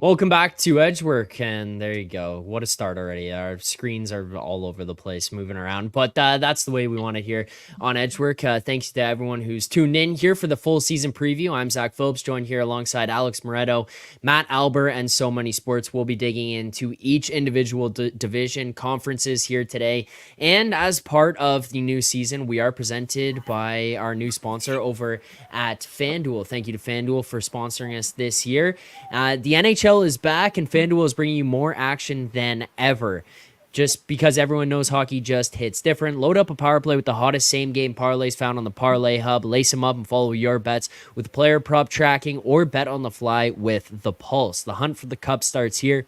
Welcome back to Edgework, and there you go. What a start already. Our screens are all over the place, moving around, but that's the way we want to hear on Edgework. Thanks to everyone who's tuned in here for the full season preview. I'm Zack Phillips, joined here alongside Alex Moretto, Matt Alber, and So Many Sports. We'll be digging into each individual division conferences here today, and as part of the new season, we are presented by our new sponsor over at FanDuel. Thank you to FanDuel for sponsoring us this year. The NHL is back, and FanDuel is bringing you more action than ever. Just because everyone knows hockey just hits different. Load up a power play with the hottest same-game parlays found on the Parlay Hub. Lace them up and follow your bets with player prop tracking or bet on the fly with the Pulse. The hunt for the cup starts here.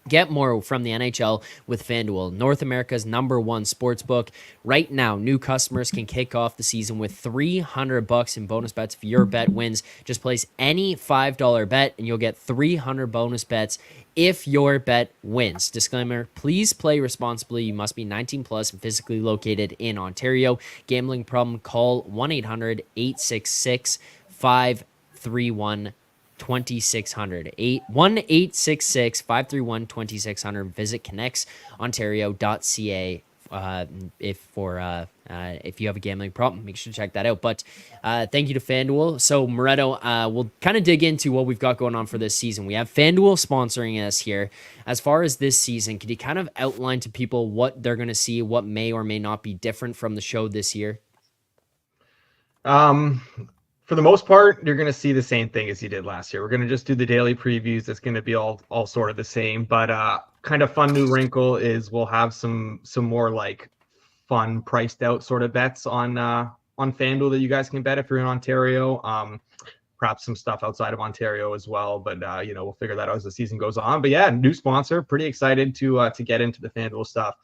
Get more from the NHL with FanDuel, North America's #1 sportsbook. Right now, new customers can kick off the season with $300 in bonus bets if your bet wins. Just place any $5 bet and you'll get 300 bonus bets if your bet wins. Disclaimer, please play responsibly. You must be 18 plus and physically located in Ontario. Gambling problem, call 1-800-866-531 2600 1-866-531-2600. Visit connectsontario.ca if you have a gambling problem. Make sure to check that out. But thank you to FanDuel. So Moretto, we'll kind of dig into what we've got going on for this season. We have FanDuel sponsoring us here. As far as this season, could you kind of outline to people what they're going to see, what may or may not be different from the show this year? For the most part, you're going to see the same thing as you did last year. We're going to just do the daily previews. It's going to be all sort of the same, but kind of fun new wrinkle is we'll have some more like fun priced out sort of bets on FanDuel that you guys can bet if you're in Ontario. Perhaps some stuff outside of Ontario as well, but we'll figure that out as the season goes on. But yeah, new sponsor, pretty excited to get into the FanDuel stuff.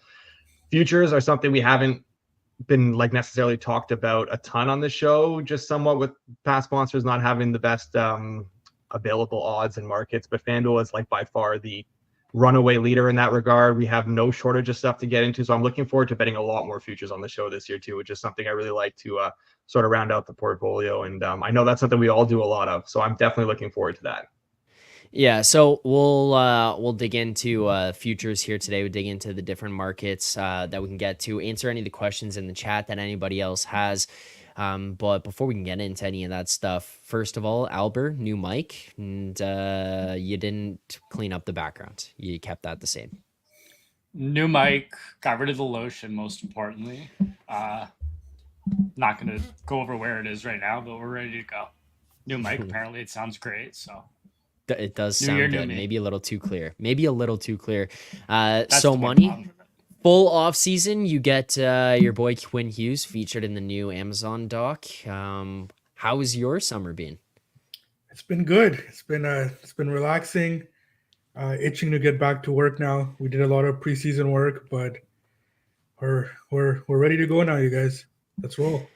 Futures are something we haven't been like necessarily talked about a ton on the show, just somewhat with past sponsors not having the best available odds and markets, but FanDuel is like by far the runaway leader in that regard. We have no shortage of stuff to get into, so I'm looking forward to betting a lot more futures on the show this year too, which is something I really like to sort of round out the portfolio, and I know that's something we all do a lot of, so I'm definitely looking forward to that. Yeah, so we'll dig into futures here today. We'll dig into the different markets that we can get to, answer any of the questions in the chat that anybody else has. But before we can get into any of that stuff, first of all, Alber, new mic, and you didn't clean up the background. You kept that the same. New mic, got rid of the lotion, most importantly. Not going to go over where it is right now, but we're ready to go. New mic, apparently it sounds great, so... It does New sound year, good. new me. Maybe a little too clear. That's So the one money, problem. full off season. You get your boy Quinn Hughes featured in the new Amazon doc. How has your summer been? It's been good. It's been relaxing. Itching to get back to work now. We did a lot of preseason work, but we're ready to go now, you guys. Let's roll.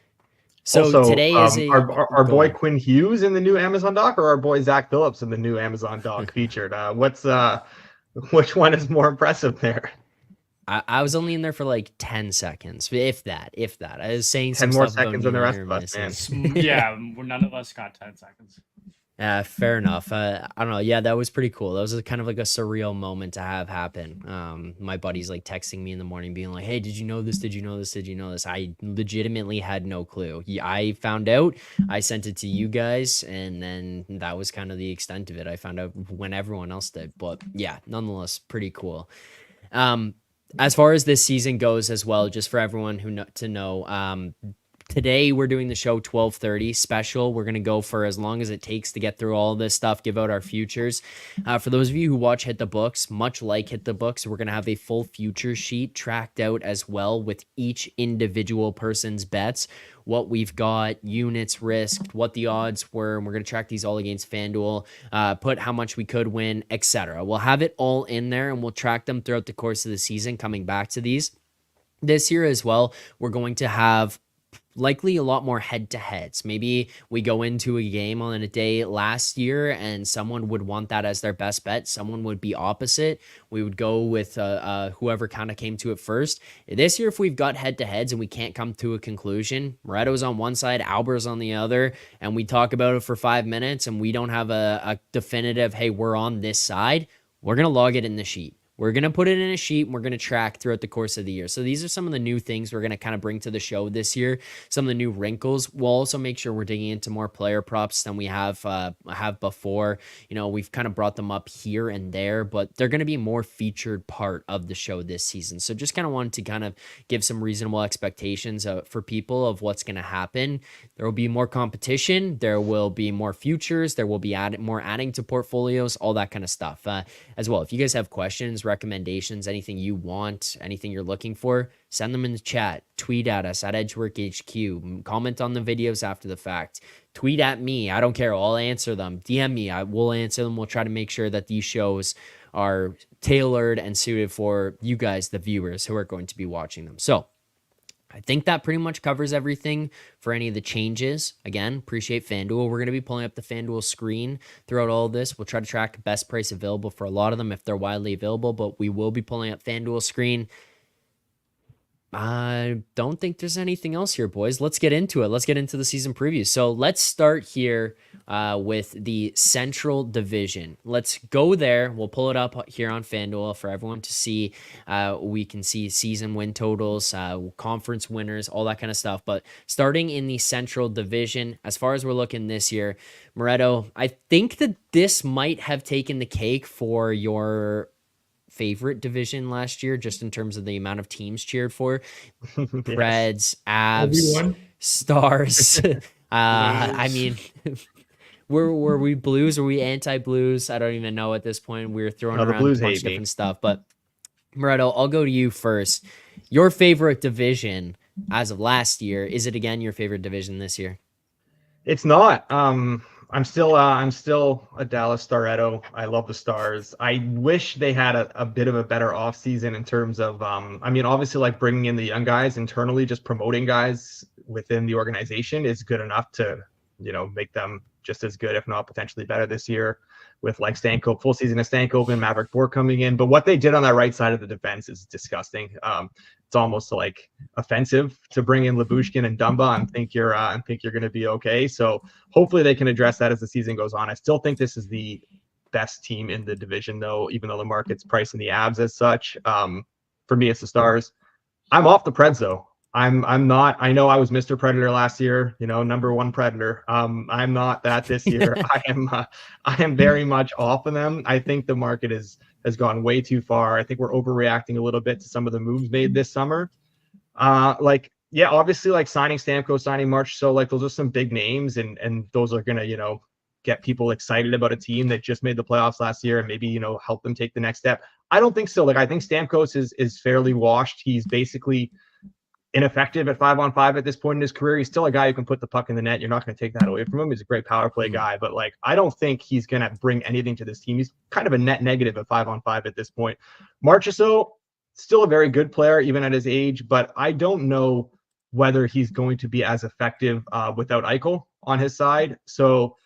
So also, today is our go boy on. Quinn Hughes in the new Amazon doc, or our boy Zack Phillips in the new Amazon doc featured. Which one is more impressive there? I was only in there for like 10 seconds, if that. I was saying 10 some more stuff about seconds than the rest near of us, man. misses. Yeah, none of us got 10 seconds. Fair enough. I don't know. Yeah, that was pretty cool. That was kind of like a surreal moment to have happen. My buddy's like texting me in the morning being like, hey, did you know this? Did you know this? Did you know this? I legitimately had no clue. I found out, I sent it to you guys, and then that was kind of the extent of it. I found out when everyone else did, but yeah, nonetheless, pretty cool. As far as this season goes as well, just for everyone to know, today we're doing the show 12:30 special. We're going to go for as long as it takes to get through all this stuff, give out our futures. For those of you who watch Hit the Books, much like Hit the Books, we're going to have a full future sheet tracked out as well with each individual person's bets, what we've got, units risked, what the odds were, and we're going to track these all against FanDuel, put how much we could win, etc. We'll have it all in there, and we'll track them throughout the course of the season, coming back to these. This year as well, we're going to have likely a lot more head-to-heads. Maybe we go into a game on a day last year and someone would want that as their best bet. Someone would be opposite. We would go with whoever kind of came to it first. This year, if we've got head-to-heads and we can't come to a conclusion, Moretto's on one side, Alber's on the other, and we talk about it for 5 minutes and we don't have a definitive, hey, we're on this side, we're going to log it in the sheet. We're going to put it in a sheet and we're going to track throughout the course of the year. So these are some of the new things we're going to kind of bring to the show this year. Some of the new wrinkles. We'll also make sure we're digging into more player props than we have before. You know, we've kind of brought them up here and there, but they're going to be a more featured part of the show this season. So just kind of wanted to kind of give some reasonable expectations for people of what's going to happen. There will be more competition. There will be more futures. There will be more adding to portfolios, all that kind of stuff as well. If you guys have questions, recommendations, anything you want, anything you're looking for, send them in the chat, tweet at us at EdgeworkHQ, comment on the videos after the fact, tweet at me. I don't care. I'll answer them. DM me. I will answer them. We'll try to make sure that these shows are tailored and suited for you guys, the viewers who are going to be watching them. So I think that pretty much covers everything for any of the changes. Again, appreciate FanDuel. We're going to be pulling up the FanDuel screen throughout all of this. We'll try to track best price available for a lot of them if they're widely available, but we will be pulling up FanDuel screen. I don't think there's anything else here, boys. Let's get into it. Let's get into the season preview. So let's start here with the Central Division. Let's go there. We'll pull it up here on FanDuel for everyone to see. We can see season win totals, conference winners, all that kind of stuff. But starting in the Central Division, as far as we're looking this year, Moretto, I think that this might have taken the cake for your favorite division last year, just in terms of the amount of teams cheered for. Yes. Reds, Avs, Stars. I mean, were we Blues? Were we anti-Blues? I don't even know at this point. We were throwing around a bunch of different stuff. But Moretto, I'll go to you first. Your favorite division as of last year, is it again your favorite division this year? It's not. I'm still a Dallas Staretto. I love the Stars. I wish they had a bit of a better offseason in terms of, I mean, obviously like bringing in the young guys internally, just promoting guys within the organization is good enough to, you know, make them just as good, if not potentially better this year with like Stanko, full season of Stanko and Maverick Bourque coming in. But what they did on that right side of the defense is disgusting. It's almost like offensive to bring in Lyubushkin and Dumba and think you're going to be okay. So hopefully they can address that as the season goes on. I still think this is the best team in the division, though, even though the market's pricing the Avs as such. For me, it's the Stars. I'm off the Preds though. I'm not. I know I was Mr. Predator last year, you know, number one Predator. I'm not that this year. I am very much off of them. I think the market has gone way too far. I think we're overreacting a little bit to some of the moves made this summer. Yeah, obviously like signing Stamkos, signing March. So like those are some big names and those are going to, you know, get people excited about a team that just made the playoffs last year and maybe, you know, help them take the next step. I don't think so. Like, I think Stamkos is fairly washed. He's basically ineffective at 5-on-5 at this point in his career. He's still a guy who can put the puck in the net. You're not going to take that away from him. He's a great power play guy, but like, I don't think he's going to bring anything to this team. He's kind of a net negative at 5-on-5 at this point. Marchessault, still a very good player, even at his age, but I don't know whether he's going to be as effective without Eichel on his side. So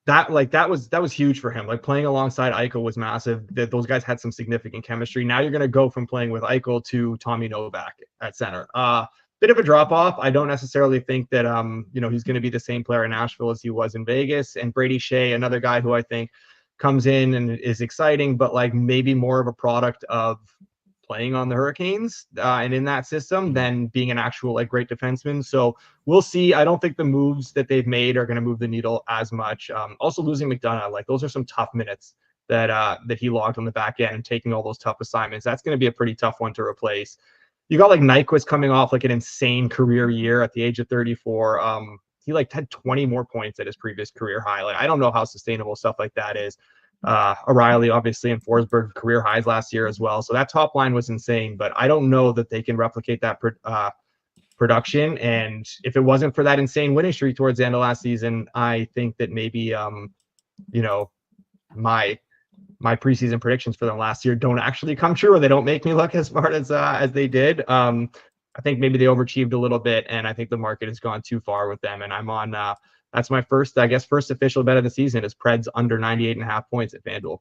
that was huge for him. Like playing alongside Eichel was massive. That those guys had some significant chemistry. Now you're going to go from playing with Eichel to Tommy Novak at center. Bit of a drop off. I don't necessarily think that you know, he's going to be the same player in Nashville as he was in Vegas. And Brady Shea, another guy who I think comes in and is exciting, but like maybe more of a product of playing on the Hurricanes and in that system than being an actual like great defenseman. So we'll see. I don't think the moves that they've made are going to move the needle as much. Also losing McDonough, like those are some tough minutes that he logged on the back end and taking all those tough assignments. That's going to be a pretty tough one to replace. You got like Nyquist coming off like an insane career year at the age of 34. He like had 20 more points at his previous career high. Like I don't know how sustainable stuff like that is. O'Reilly obviously and Forsberg career highs last year as well. So that top line was insane, but I don't know that they can replicate that production. And if it wasn't for that insane winning streak towards the end of last season, I think that maybe you know, my preseason predictions for them last year don't actually come true, or they don't make me look as smart as they did. I think maybe they overachieved a little bit, and I think the market has gone too far with them. And I'm on. That's my first official bet of the season is Preds under 98.5 points at FanDuel.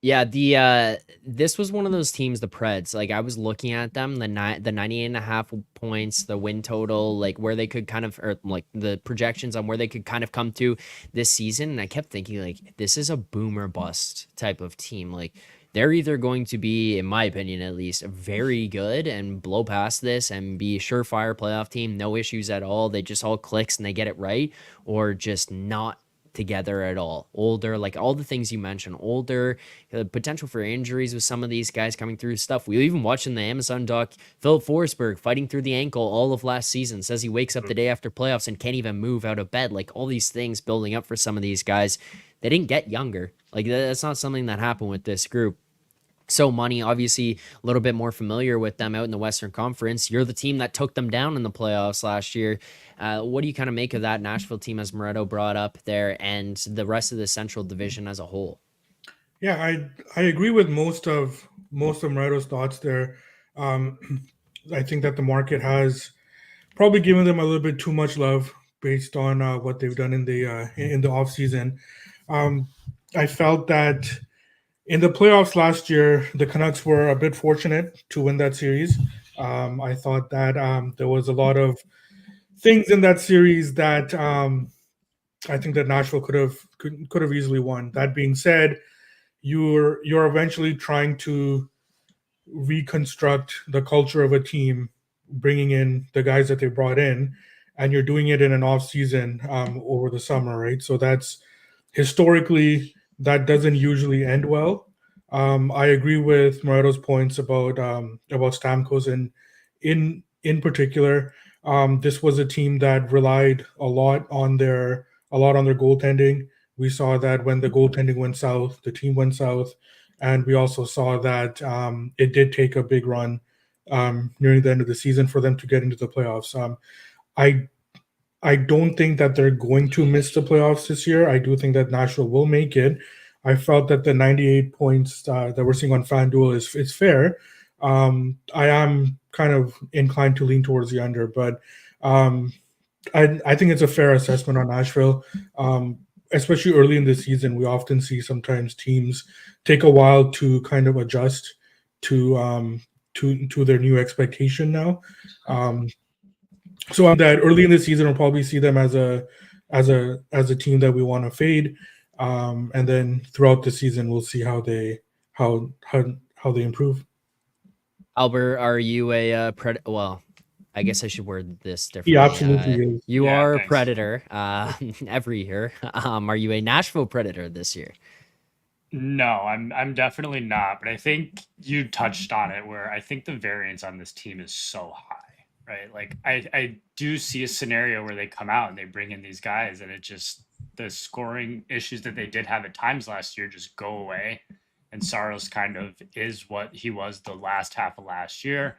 Yeah, this was one of those teams, the Preds. Like I was looking at them, the 98.5 points, the win total, like where they could kind of, or like the projections on where they could kind of come to this season, and I kept thinking like this is a boom or bust type of team. Like they're either going to be, in my opinion at least, very good and blow past this and be a surefire playoff team, no issues at all. They just all clicks and they get it right, or just not together at all. Older, like all the things you mentioned, older, potential for injuries with some of these guys coming through stuff. We even watched in the Amazon doc, Philip Forsberg fighting through the ankle all of last season, says he wakes up the day after playoffs and can't even move out of bed. Like all these things building up for some of these guys. They didn't get younger. Like that's not something that happened with this group. So Money, obviously a little bit more familiar with them out in the Western Conference. You're the team that took them down in the playoffs last year. What do you kind of make of that Nashville team, as Moretto brought up there, and the rest of the Central Division as a whole? Yeah, I agree with most of Moretto's thoughts there. I think that the market has probably given them a little bit too much love based on what they've done in the offseason. I felt that in the playoffs last year, the Canucks were a bit fortunate to win that series. I thought that there was a lot of things in that series that I think that Nashville could have easily won. That being said, you're eventually trying to reconstruct the culture of a team, bringing in the guys that they brought in, and you're doing it in an off season over the summer, right? So that's historically that doesn't usually end well. I agree with Moretto's points about Stamkos, and in particular, this was a team that relied a lot on their goaltending. We saw that when the goaltending went south, the team went south, and we also saw that it did take a big run nearing the end of the season for them to get into the playoffs. I don't think that they're going to miss the playoffs this year. I do think that Nashville will make it. I felt that the 98 points that we're seeing on FanDuel is fair. I am kind of inclined to lean towards the under, but I think it's a fair assessment on Nashville. Especially early in the season, we often see sometimes teams take a while to kind of adjust to their new expectation now. So that early in the season, we'll probably see them as a team that we want to fade, and then throughout the season, we'll see how they improve. Alber, are you a predator? Well, I guess I should word this differently. He absolutely is. You Yeah, are thanks. a predator every year. Are you a Nashville Predator this year? No, I'm definitely not. But I think you touched on it, where I think the variance on this team is so high, right? Like I do see a scenario where they come out and they bring in these guys, and it just, the scoring issues that they did have at times last year just go away. And Saros kind of is what he was the last half of last year.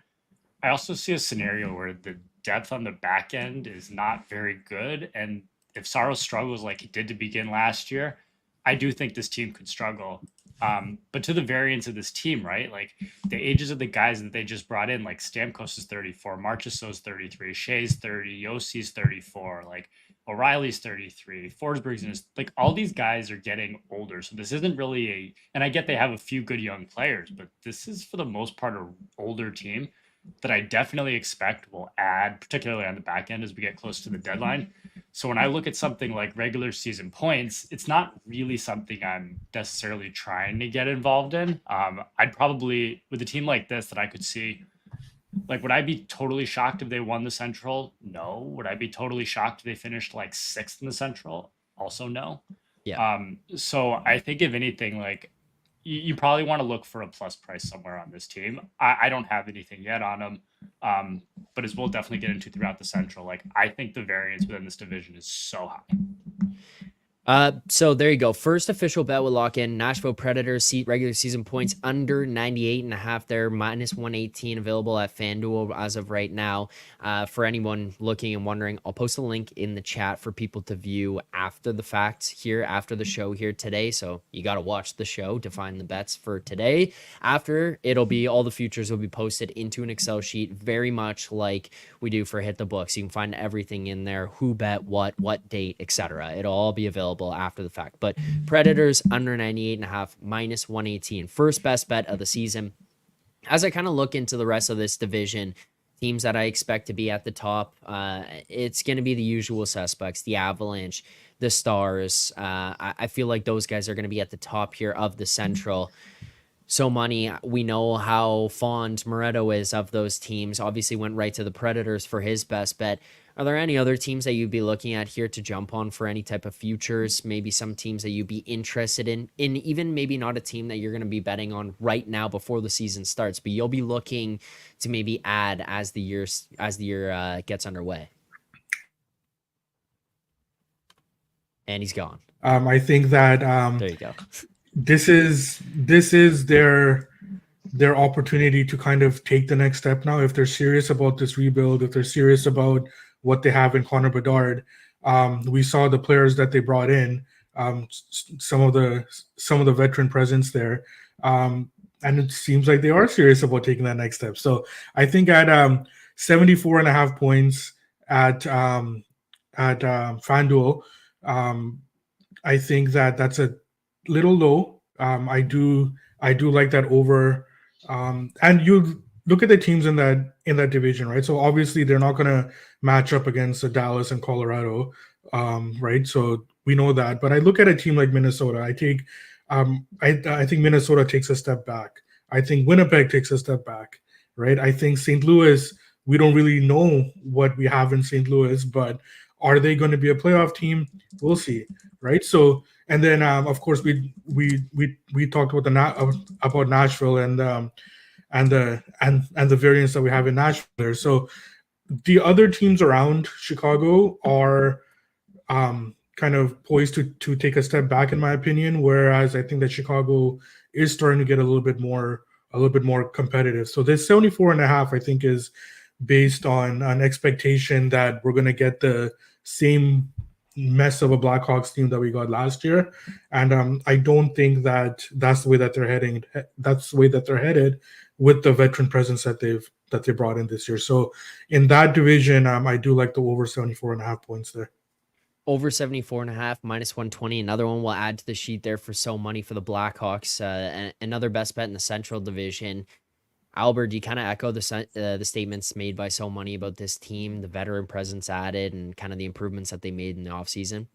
I also see a scenario where the depth on the back end is not very good. And if Saros struggles like he did to begin last year, I do think this team could struggle. But to the variance of this team, right? Like the ages of the guys that they just brought in, like Stamkos is 34, Marchessault's 33, Shea's 30, Yossi's 34, like O'Reilly's 33, Forsberg's in his, like all these guys are getting older. So this isn't really and I get they have a few good young players, but this is for the most part an older team that I definitely expect will add, particularly on the back end as we get close to the deadline. So when I look at something like regular season points, it's not really something I'm necessarily trying to get involved in. I'd probably, with a team like this that I could see, like, would I be totally shocked if they won the Central? No. Would I be totally shocked if they finished like sixth in the Central? Also no. Yeah. So I think if anything, like, you probably want to look for a plus price somewhere on this team. I don't have anything yet on them, but as we'll definitely get into throughout the Central, like I think the variance within this division is so high. So there you go. First official bet will lock in Nashville Predators seat regular season points under 98.5. They're minus 118 available at FanDuel as of right now. For anyone looking and wondering, I'll post a link in the chat for people to view after the fact here, after the show here today. So you got to watch the show to find the bets for today. After, it'll be all the futures will be posted into an Excel sheet, very much like we do for Hit the Books. You can find everything in there, who bet what date, etc. It'll all be available after the fact. But Predators under 98.5, minus 118. First best bet of the season. As I kind of look into the rest of this division, teams that I expect to be at the top, it's going to be the usual suspects, the Avalanche, the Stars. I feel like those guys are going to be at the top here of the Central. So money, we know how fond Moretto is of those teams. Obviously went right to the Predators for his best bet. Are there any other teams that you'd be looking at here to jump on for any type of futures? Maybe some teams that you'd be interested in even maybe not a team that you're going to be betting on right now before the season starts, but you'll be looking to maybe add as the year gets underway. And he's gone. I think that There you go. This is their opportunity to kind of take the next step now. If they're serious about this rebuild, if they're serious about what they have in Connor Bedard, we saw the players that they brought in, some of the veteran presence there, and it seems like they are serious about taking that next step. So I think at 74.5 points at FanDuel, I think that's a little low. I do like that over. And you look at the teams in that division, right? So obviously they're not going to match up against the Dallas and Colorado, right? So we know that. But I look at a team like Minnesota. I think Minnesota takes a step back. I think Winnipeg takes a step back, right? I think St. Louis, we don't really know what we have in St. Louis, but are they going to be a playoff team? We'll see, right? So, and then of course we talked about Nashville and the variance that we have in Nashville there. So the other teams around Chicago are kind of poised to take a step back, in my opinion. Whereas I think that Chicago is starting to get a little bit more competitive. So this 74.5, I think, is based on an expectation that we're going to get the same mess of a Blackhawks team that we got last year, and I don't think that that's the way that they're heading. That's the way that they're headed with the veteran presence that they brought in this year. So in that division, I do like the over 74.5 points there. Over 74.5, minus 120. Another one we'll add to the sheet there for so money for the Blackhawks. Another best bet in the Central Division. Alber, do you kind of echo the statements made by So Money about this team, the veteran presence added, and kind of the improvements that they made in the offseason?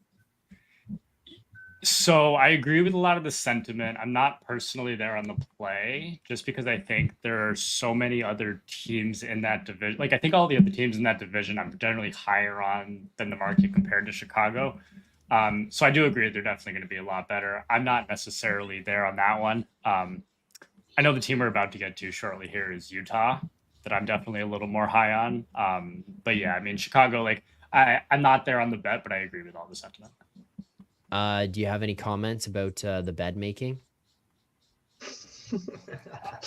So I agree with a lot of the sentiment. I'm not personally there on the play just because I think there are so many other teams in that division. Like, I think all the other teams in that division I'm generally higher on than the market compared to Chicago. So I do agree they're definitely going to be a lot better. I'm not necessarily there on that one. I know the team we're about to get to shortly here is Utah, that I'm definitely a little more high on. But yeah, I mean, Chicago, like I'm not there on the bet, but I agree with all the sentiment. Do you have any comments about the bed making?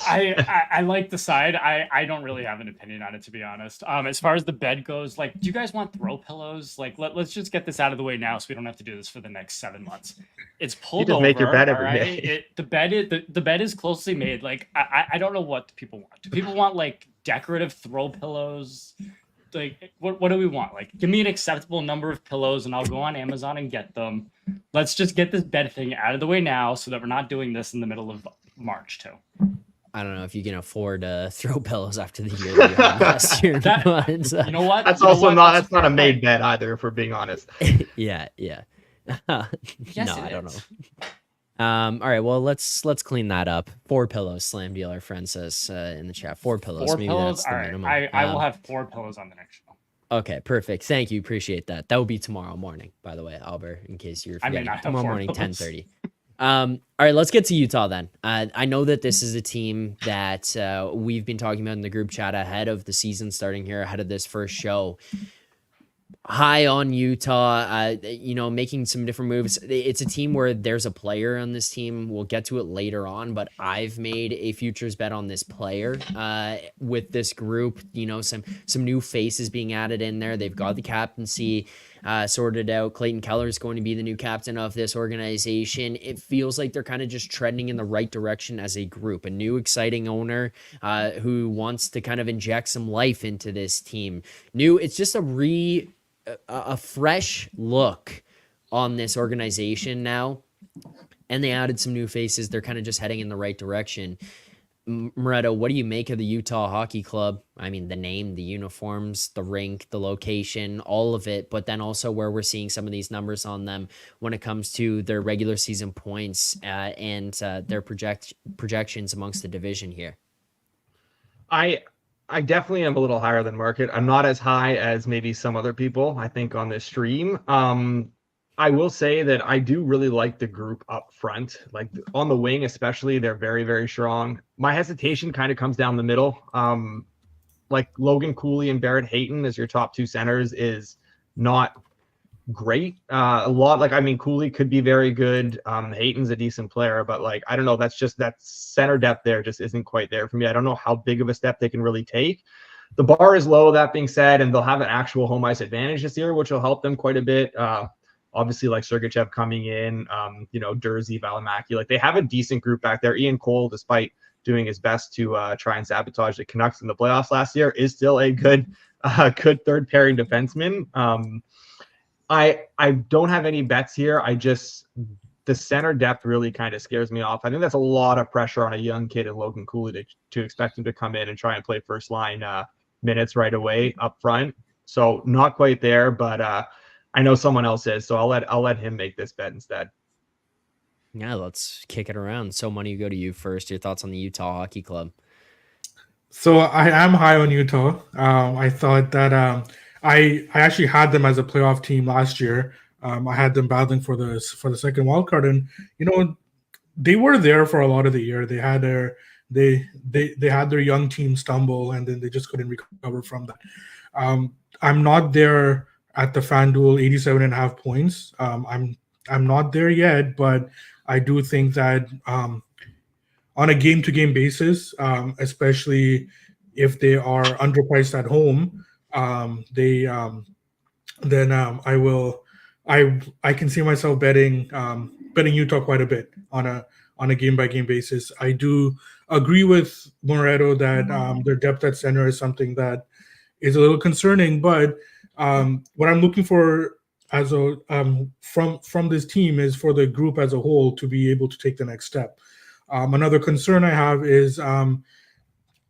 I like the side. I don't really have an opinion on it, to be honest. As far as the bed goes, like, do you guys want throw pillows? Like, let's just get this out of the way now, so we don't have to do this for the next 7 months. It's pulled over. Make your bed every right? day. The bed is closely made. Like, I don't know what people want. Do people want like decorative throw pillows? Like, what do we want? Like, give me an acceptable number of pillows, and I'll go on Amazon and get them. Let's just get this bed thing out of the way now, so that we're not doing this in the middle of March too. I don't know if you can afford throw pillows after the year that you had last year. You know what? That's also not a made bed either, if we're being honest. Yeah. Yes, no, I don't know. All right, well, let's clean that up. 4 pillows, Slam Deal, our friend says in the chat. 4 pillows. 4 Maybe pillows. that's the All right, minimum. I will have 4 pillows on the next show. Okay, perfect. Thank you. Appreciate that. That will be tomorrow morning, by the way, Alber, in case you're forgetting. I may not have tomorrow 4 morning, pillows. 10:30. All right, let's get to Utah then. I know that this is a team that we've been talking about in the group chat ahead of the season starting here, ahead of this first show. high on Utah, making some different moves. It's a team where there's a player on this team. We'll get to it later on, but I've made a futures bet on this player with this group. Some new faces being added in there. They've got the captaincy sorted out. Clayton Keller is going to be the new captain of this organization. It feels like they're kind of just trending in the right direction as a group. A new, exciting owner who wants to kind of inject some life into this team. It's just a fresh look on this organization now, and they added some new faces. They're kind of just heading in the right direction. Moretto, what do you make of the Utah Hockey Club? I mean, the name, the uniforms, the rink, the location, all of it, but then also where we're seeing some of these numbers on them when it comes to their regular season points and their projections amongst the division here. I definitely am a little higher than market. I'm not as high as maybe some other people, I think, on this stream. I will say that I do really like the group up front. Like on the wing, especially, they're very, very strong. My hesitation kind of comes down the middle. Like Logan Cooley and Barrett Hayton as your top two centers is not great. Cooley could be very good. Hayton's a decent player, but I don't know. That's just that center depth there just isn't quite there for me. I don't know how big of a step they can really take. The bar is low, that being said, and they'll have an actual home ice advantage this year, which will help them quite a bit. Obviously, Sergachev coming in, Dursey, Valimaki, they have a decent group back there. Ian Cole, despite doing his best to try and sabotage the Canucks in the playoffs last year, is still a good third pairing defenseman. I don't have any bets here. The center depth really kind of scares me off. I think that's a lot of pressure on a young kid in Logan Cooley to expect him to come in and try and play first line minutes right away up front. So not quite there, but I know someone else is, so I'll let him make this bet instead. Yeah, let's kick it around. So, Money, go to you first. Your thoughts on the Utah Hockey Club? So I am high on Utah. I thought that I actually had them as a playoff team last year. I had them battling for the second wild card, and they were there for a lot of the year. They had their young team stumble, and then they just couldn't recover from that. I'm not there at the FanDuel 87.5 points. I'm not there yet, but I do think that on a game-to-game basis, especially if they are underpriced at home, I can see myself betting Utah quite a bit on a game-by-game basis. I do agree with Moretto that their depth at center is something that is a little concerning, but what I'm looking for as from this team is for the group as a whole to be able to take the next step. Another concern I have is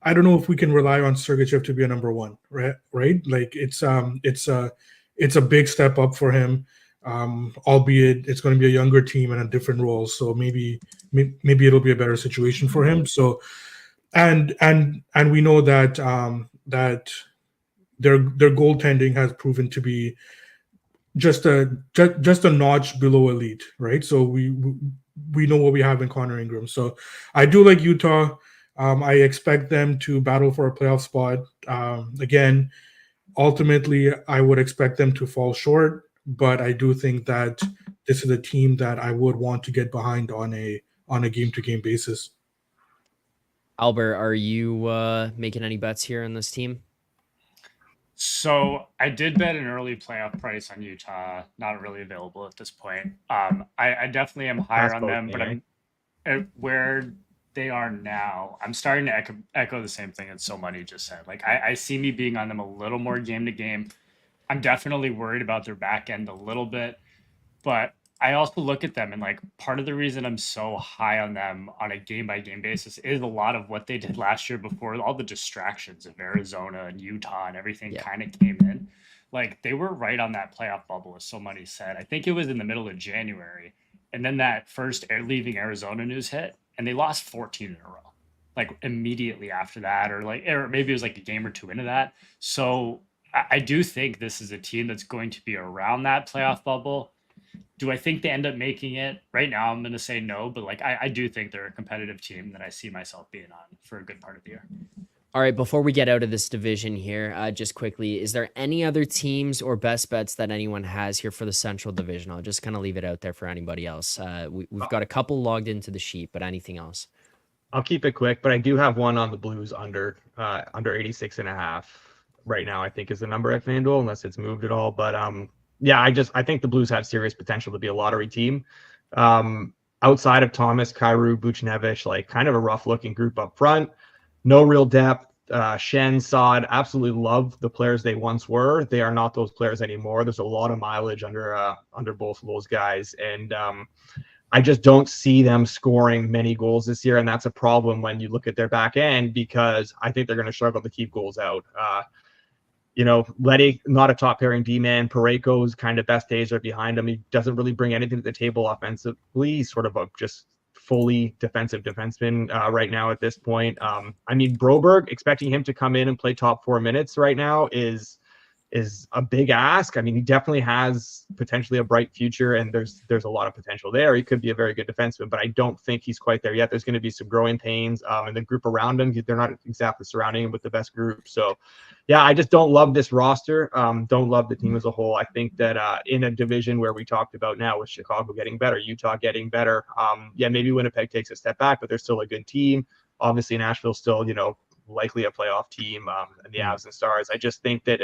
I don't know if we can rely on Sergachev to be a number one, right? It's a big step up for him, albeit it's going to be a younger team and a different role. So maybe it'll be a better situation for him. So and we know that that their goaltending has proven to be just a notch below elite, right? So we know what we have in Connor Ingram. So I do like Utah. I expect them to battle for a playoff spot. Again, ultimately, I would expect them to fall short, but I do think that this is a team that I would want to get behind on a game-to-game basis. Alber, are you making any bets here on this team? So I did bet an early playoff price on Utah, not really available at this point. I definitely am higher on them, but I'm where they are now. I'm starting to echo the same thing that So Money just said. I see me being on them a little more game to game. I'm definitely worried about their back end a little bit, but I also look at them and part of the reason I'm so high on them on a game by game basis is a lot of what they did last year before all the distractions of Arizona and Utah and everything kind of came in. They were right on that playoff bubble, as So Money said. I think it was in the middle of January. And then that first leaving Arizona news hit and they lost 14 in a row, immediately after that, or maybe it was a game or two into that. So I do think this is a team that's going to be around that playoff bubble. Do I think they end up making it? Right now, I'm going to say no, but I do think they're a competitive team that I see myself being on for a good part of the year. All right, before we get out of this division here, just quickly, is there any other teams or best bets that anyone has here for the Central Division? I'll just kind of leave it out there for anybody else. We've got a couple logged into the sheet, but anything else? I'll keep it quick, but I do have one on the Blues under 86.5 right now. I think is the number at FanDuel, unless it's moved at all. But yeah, I think the Blues have serious potential to be a lottery team. Outside of Thomas, Kyrou, Buchnevich, like kind of a rough looking group up front. No real depth. Shen, Sod, absolutely love the players they once were. They are not those players anymore. There's a lot of mileage under both of those guys, and I just don't see them scoring many goals this year, and that's a problem when you look at their back end, because I think they're going to struggle to keep goals out. Leddy, not a top pairing D-man. Pareko's kind of best days are behind him. He doesn't really bring anything to the table offensively. He's sort of a just fully defensive defenseman right now at this point. Broberg, expecting him to come in and play top 4 minutes right now is a big ask. He definitely has potentially a bright future, and there's a lot of potential there. He could be a very good defenseman, but I don't think he's quite there yet. There's going to be some growing pains, and the group around him, they're not exactly surrounding him with the best group. So, yeah, I just don't love this roster. Don't love the team as a whole. I think that in a division where we talked about now with Chicago getting better, Utah getting better, maybe Winnipeg takes a step back, but they're still a good team. Obviously, Nashville's still, likely a playoff team, and the Avs and Stars. I just think that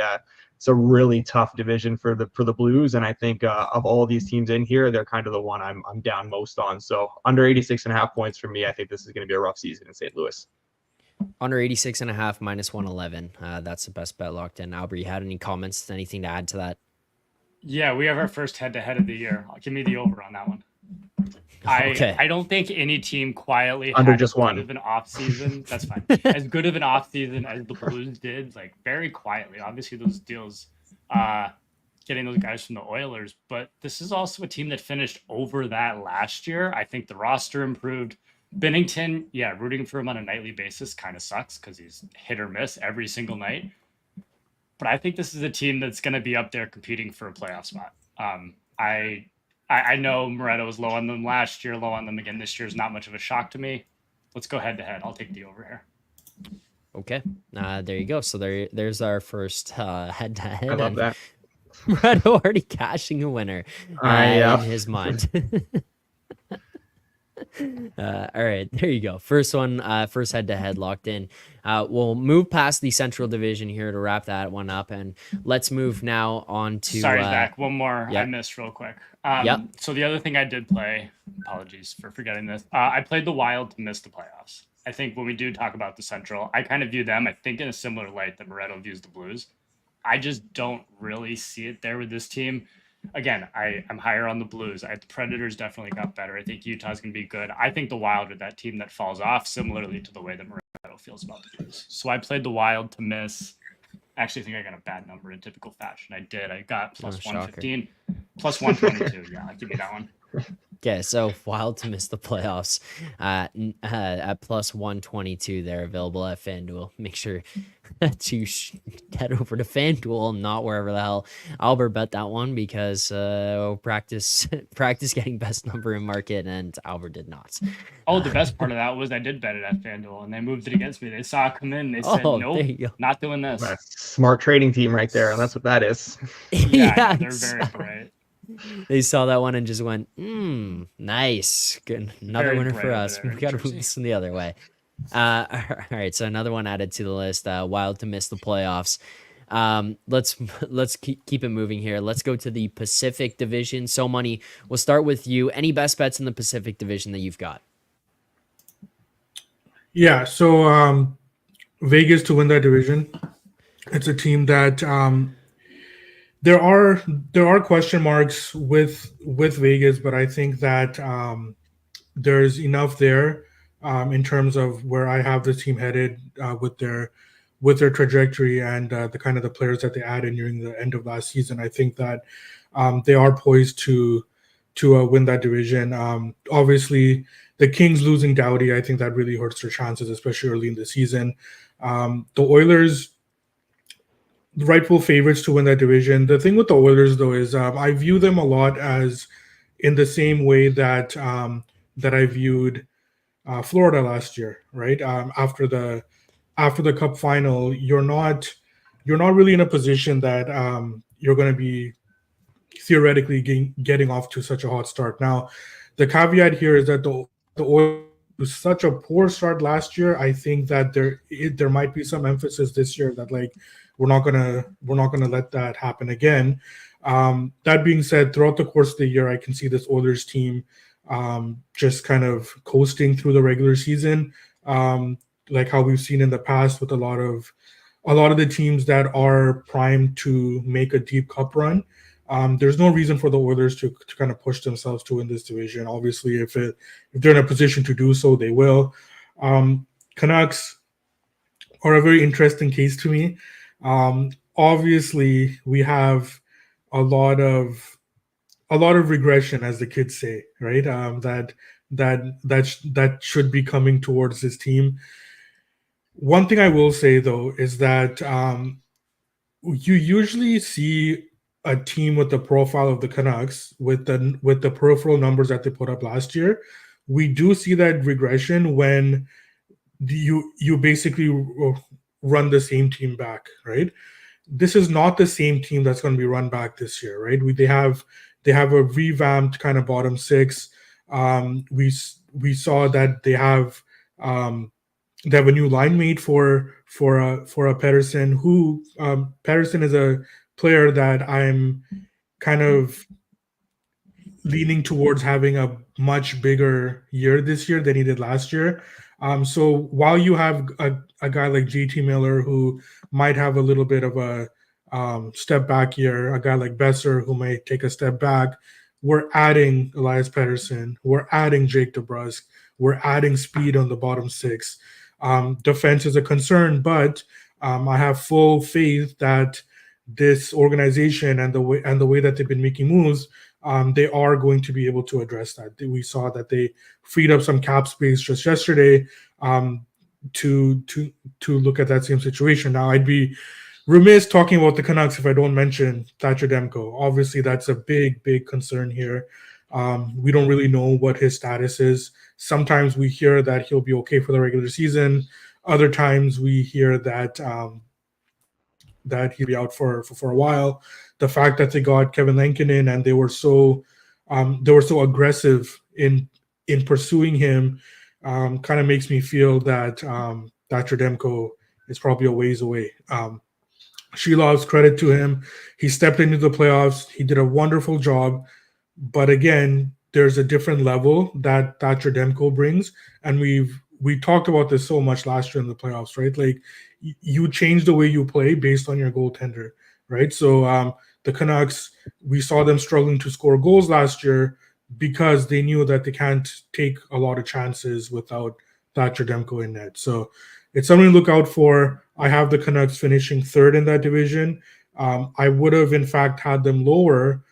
it's a really tough division for the Blues, and I think of all these teams in here, they're kind of the one I'm down most on. So under 86.5 points for me, I think this is going to be a rough season in St. Louis. Under 86.5 minus 111. That's the best bet locked in. Alber, you had any comments? Anything to add to that? Yeah, we have our first head-to-head of the year. Give me the over on that one. Okay. I don't think any team quietly under had just as one good of an off season. That's fine. As good of an off season as the Blues did, like very quietly. Obviously, those deals, getting those guys from the Oilers, but this is also a team that finished over that last year. I think the roster improved. Binnington, yeah, rooting for him on a nightly basis kind of sucks because he's hit or miss every single night. But I think this is a team that's going to be up there competing for a playoff spot. I know Moretto was low on them last year, low on them again this year is not much of a shock to me. Let's go head to head. I'll take the over here. Okay. There you go. So there's our first head to head. I love that. Moretto already cashing a winner in his mind. All right, there you go. First one, first head-to-head locked in. We'll move past the Central Division here to wrap that one up, and let's move now on to. Sorry, Zach. One more yep. I missed real quick. Yep. So the other thing I did play. Apologies for forgetting this. I played the Wild to miss the playoffs. I think when we do talk about the Central, I kind of view them, I think, in a similar light that Moretto views the Blues. I just don't really see it there with this team. Again, I'm higher on the Blues. The Predators definitely got better. I think Utah's going to be good. I think the Wild are that team that falls off, similarly to the way that Moretto feels about the Blues. So I played the Wild to miss. Actually, I think I got a bad number in typical fashion. I did. I got plus 115, plus 122. Yeah, give me that one. Okay, so Wild to miss the playoffs at plus 122. They're available at FanDuel. Make sure to head over to FanDuel, not wherever the hell Alber bet that one, because practice getting best number in market, and Alber did not. Oh, the best part of that was I did bet it at FanDuel, and they moved it against me. They saw it come in. They said, nope, not doing this. That's a smart trading team right there, and that's what that is. Yeah, they're very bright. They saw that one and just went, nice. Good. Another Very winner bright for over us. there We in got to move Jersey. this in the other way. All right, so another one added to the list. Wild to miss the playoffs. Let's keep it moving here. Let's go to the Pacific Division. So Money, we'll start with you. Any best bets in the Pacific Division that you've got? Yeah, so Vegas to win that division. It's a team that there are question marks with Vegas, but I think that there's enough there in terms of where I have this team headed with their trajectory and the kind of the players that they added during the end of last season. I think that they are poised to win that division. Obviously, the Kings losing Doughty, I think that really hurts their chances, especially early in the season. The Oilers, the rightful favorites to win that division. The thing with the Oilers, though, is I view them a lot as in the same way that that I viewed Florida last year, right? After the after the Cup final, you're not really in a position that you're going to be theoretically getting off to such a hot start. Now, the caveat here is that the Oilers was such a poor start last year. I think that there might be some emphasis this year that like we're not gonna let that happen again. That being said, throughout the course of the year, I can see this Oilers team just kind of coasting through the regular season, like how we've seen in the past with a lot of the teams that are primed to make a deep cup run. There's no reason for the Oilers to kind of push themselves to win this division. Obviously, if they're in a position to do so, they will. Canucks are a very interesting case to me. Obviously, we have a lot of regression, as the kids say, right? That should be coming towards this team. One thing I will say though is that you usually see a team with the profile of the Canucks with the peripheral numbers that they put up last year. We do see that regression when you basically run the same team back, right? This is not the same team that's going to be run back this year, right? They have a revamped kind of bottom six. We saw that they have a new line mate for a Pedersen, who Pedersen is a player that I'm kind of leaning towards having a much bigger year this year than he did last year. So while you have a guy like JT Miller who might have a little bit of a step back year, a guy like Besser who may take a step back, we're adding Elias Pettersson, we're adding Jake DeBrusk, we're adding speed on the bottom six. Defense is a concern, but I have full faith that this organization and the way that they've been making moves, they are going to be able to address that. We saw that they freed up some cap space just yesterday to look at that same situation. Now, I'd be remiss talking about the Canucks if I don't mention Thatcher Demko. Obviously, that's a big concern here. We don't really know what his status is. Sometimes we hear that he'll be okay for the regular season. Other times we hear that that he'll be out for a while. The fact that they got Kevin Lankinen and they were so aggressive in pursuing him kind of makes me feel that Thatcher Demko is probably a ways away. Shilov's credit to him. He stepped into the playoffs. He did a wonderful job. But again, there's a different level that Thatcher Demko brings. And we talked about this so much last year in the playoffs, right? Like you change the way you play based on your goaltender, right? So the Canucks, we saw them struggling to score goals last year because they knew that they can't take a lot of chances without Thatcher Demko in net. So it's something to look out for. I have the Canucks finishing third in that division. I would have, in fact, had them lower,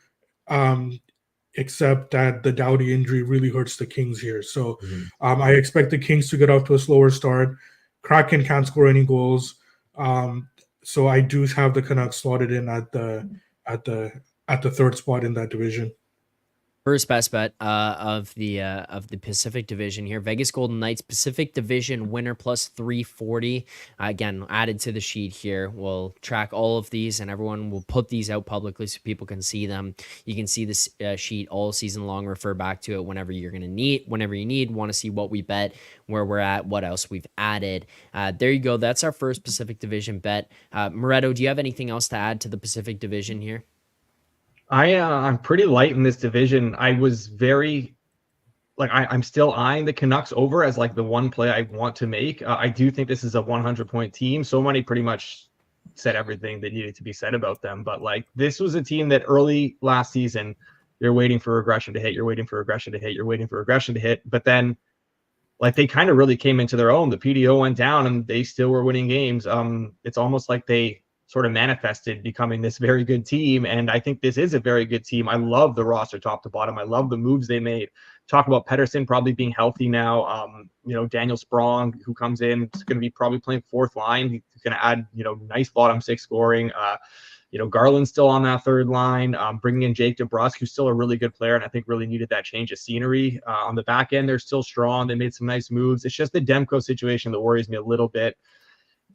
except that the Doughty injury really hurts the Kings here. So I expect the Kings to get off to a slower start. Kraken can't score any goals. So I do have the Canucks slotted in at the third spot in that division. First best bet of the Pacific Division here. Vegas Golden Knights Pacific Division winner plus 340. Again, added to the sheet here. We'll track all of these and everyone will put these out publicly so people can see them. You can see this sheet all season long. Refer back to it whenever you need. Want to see what we bet, where we're at, what else we've added. There you go. That's our first Pacific Division bet. Moretto, do you have anything else to add to the Pacific Division here? I'm pretty light in this division. I was very I'm still eyeing the Canucks over as like the one play I want to make. I do think this is a 100-point team. So many pretty much said everything that needed to be said about them. But like this was a team that early last season, you're waiting for regression to hit. You're waiting for regression to hit. You're waiting for regression to hit. But then like they kind of really came into their own. The PDO went down and they still were winning games. It's almost like they sort of manifested becoming this very good team. And I think this is a very good team. I love the roster top to bottom. I love the moves they made. Talk about Pettersson probably being healthy now. Daniel Sprong, who comes in, is going to be probably playing fourth line. He's going to add, nice bottom six scoring. Garland's still on that third line. Bringing in Jake DeBrusk, who's still a really good player, and I think really needed that change of scenery. On the back end, they're still strong. They made some nice moves. It's just the Demko situation that worries me a little bit.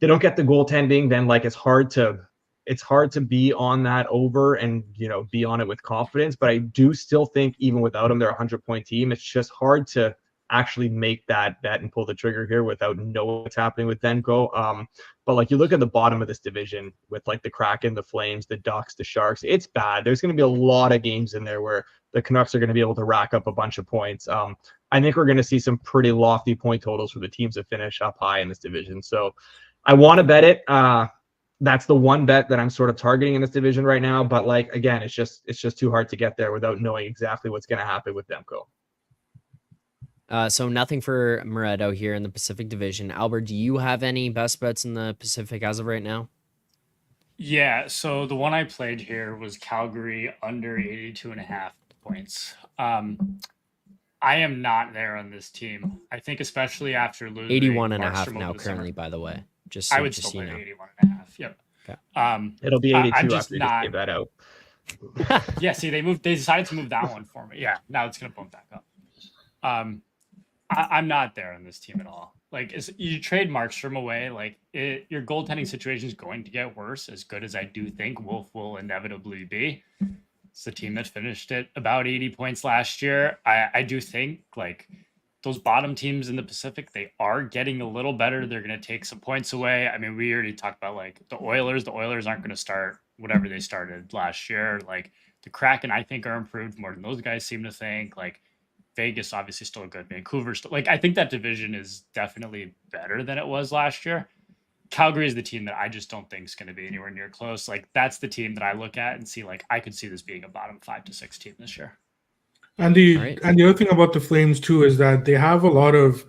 they don't get the goaltending, then like it's hard to be on that over and be on it with confidence. But I do still think even without them, they're a 100-point team. It's just hard to actually make that bet and pull the trigger here without knowing what's happening with Demko. But like you look at the bottom of this division with like the Kraken, the Flames, the Ducks, the Sharks, it's bad. There's going to be a lot of games in there where the Canucks are going to be able to rack up a bunch of points. I think we're going to see some pretty lofty point totals for the teams that finish up high in this division. So I want to bet it. That's the one bet that I'm sort of targeting in this division right now. But like, again, it's just too hard to get there without knowing exactly what's going to happen with Demko. So nothing for Moretto here in the Pacific Division. Alber, do you have any best bets in the Pacific as of right now? Yeah, so the one I played here was Calgary under 82.5 points. I am not there on this team. I think especially after losing 81.5 now currently, currently, by the way. Just I would just still so play you know. 81.5. Yep. Okay. It'll be 82 I'm after just you not. just gave that out. Yeah, see, they decided to move that one for me. Yeah, now it's gonna bump back up. I'm not there on this team at all. Like, you trade Markstrom away, like your goaltending situation is going to get worse. As good as I do think Wolf will inevitably be, it's the team that finished at about 80 points last year. I do think like those bottom teams in the Pacific, they are getting a little better. They're going to take some points away. I mean, we already talked about like the Oilers. The Oilers aren't going to start whatever they started last year. Like the Kraken, I think, are improved more than those guys seem to think. Like Vegas, obviously, still good. Vancouver, still, like I think that division is definitely better than it was last year. Calgary is the team that I just don't think is going to be anywhere near close. Like that's the team that I look at and see like I could see this being a bottom 5 to 6 team this year. And the All right. and the other thing about the Flames too is that they have a lot of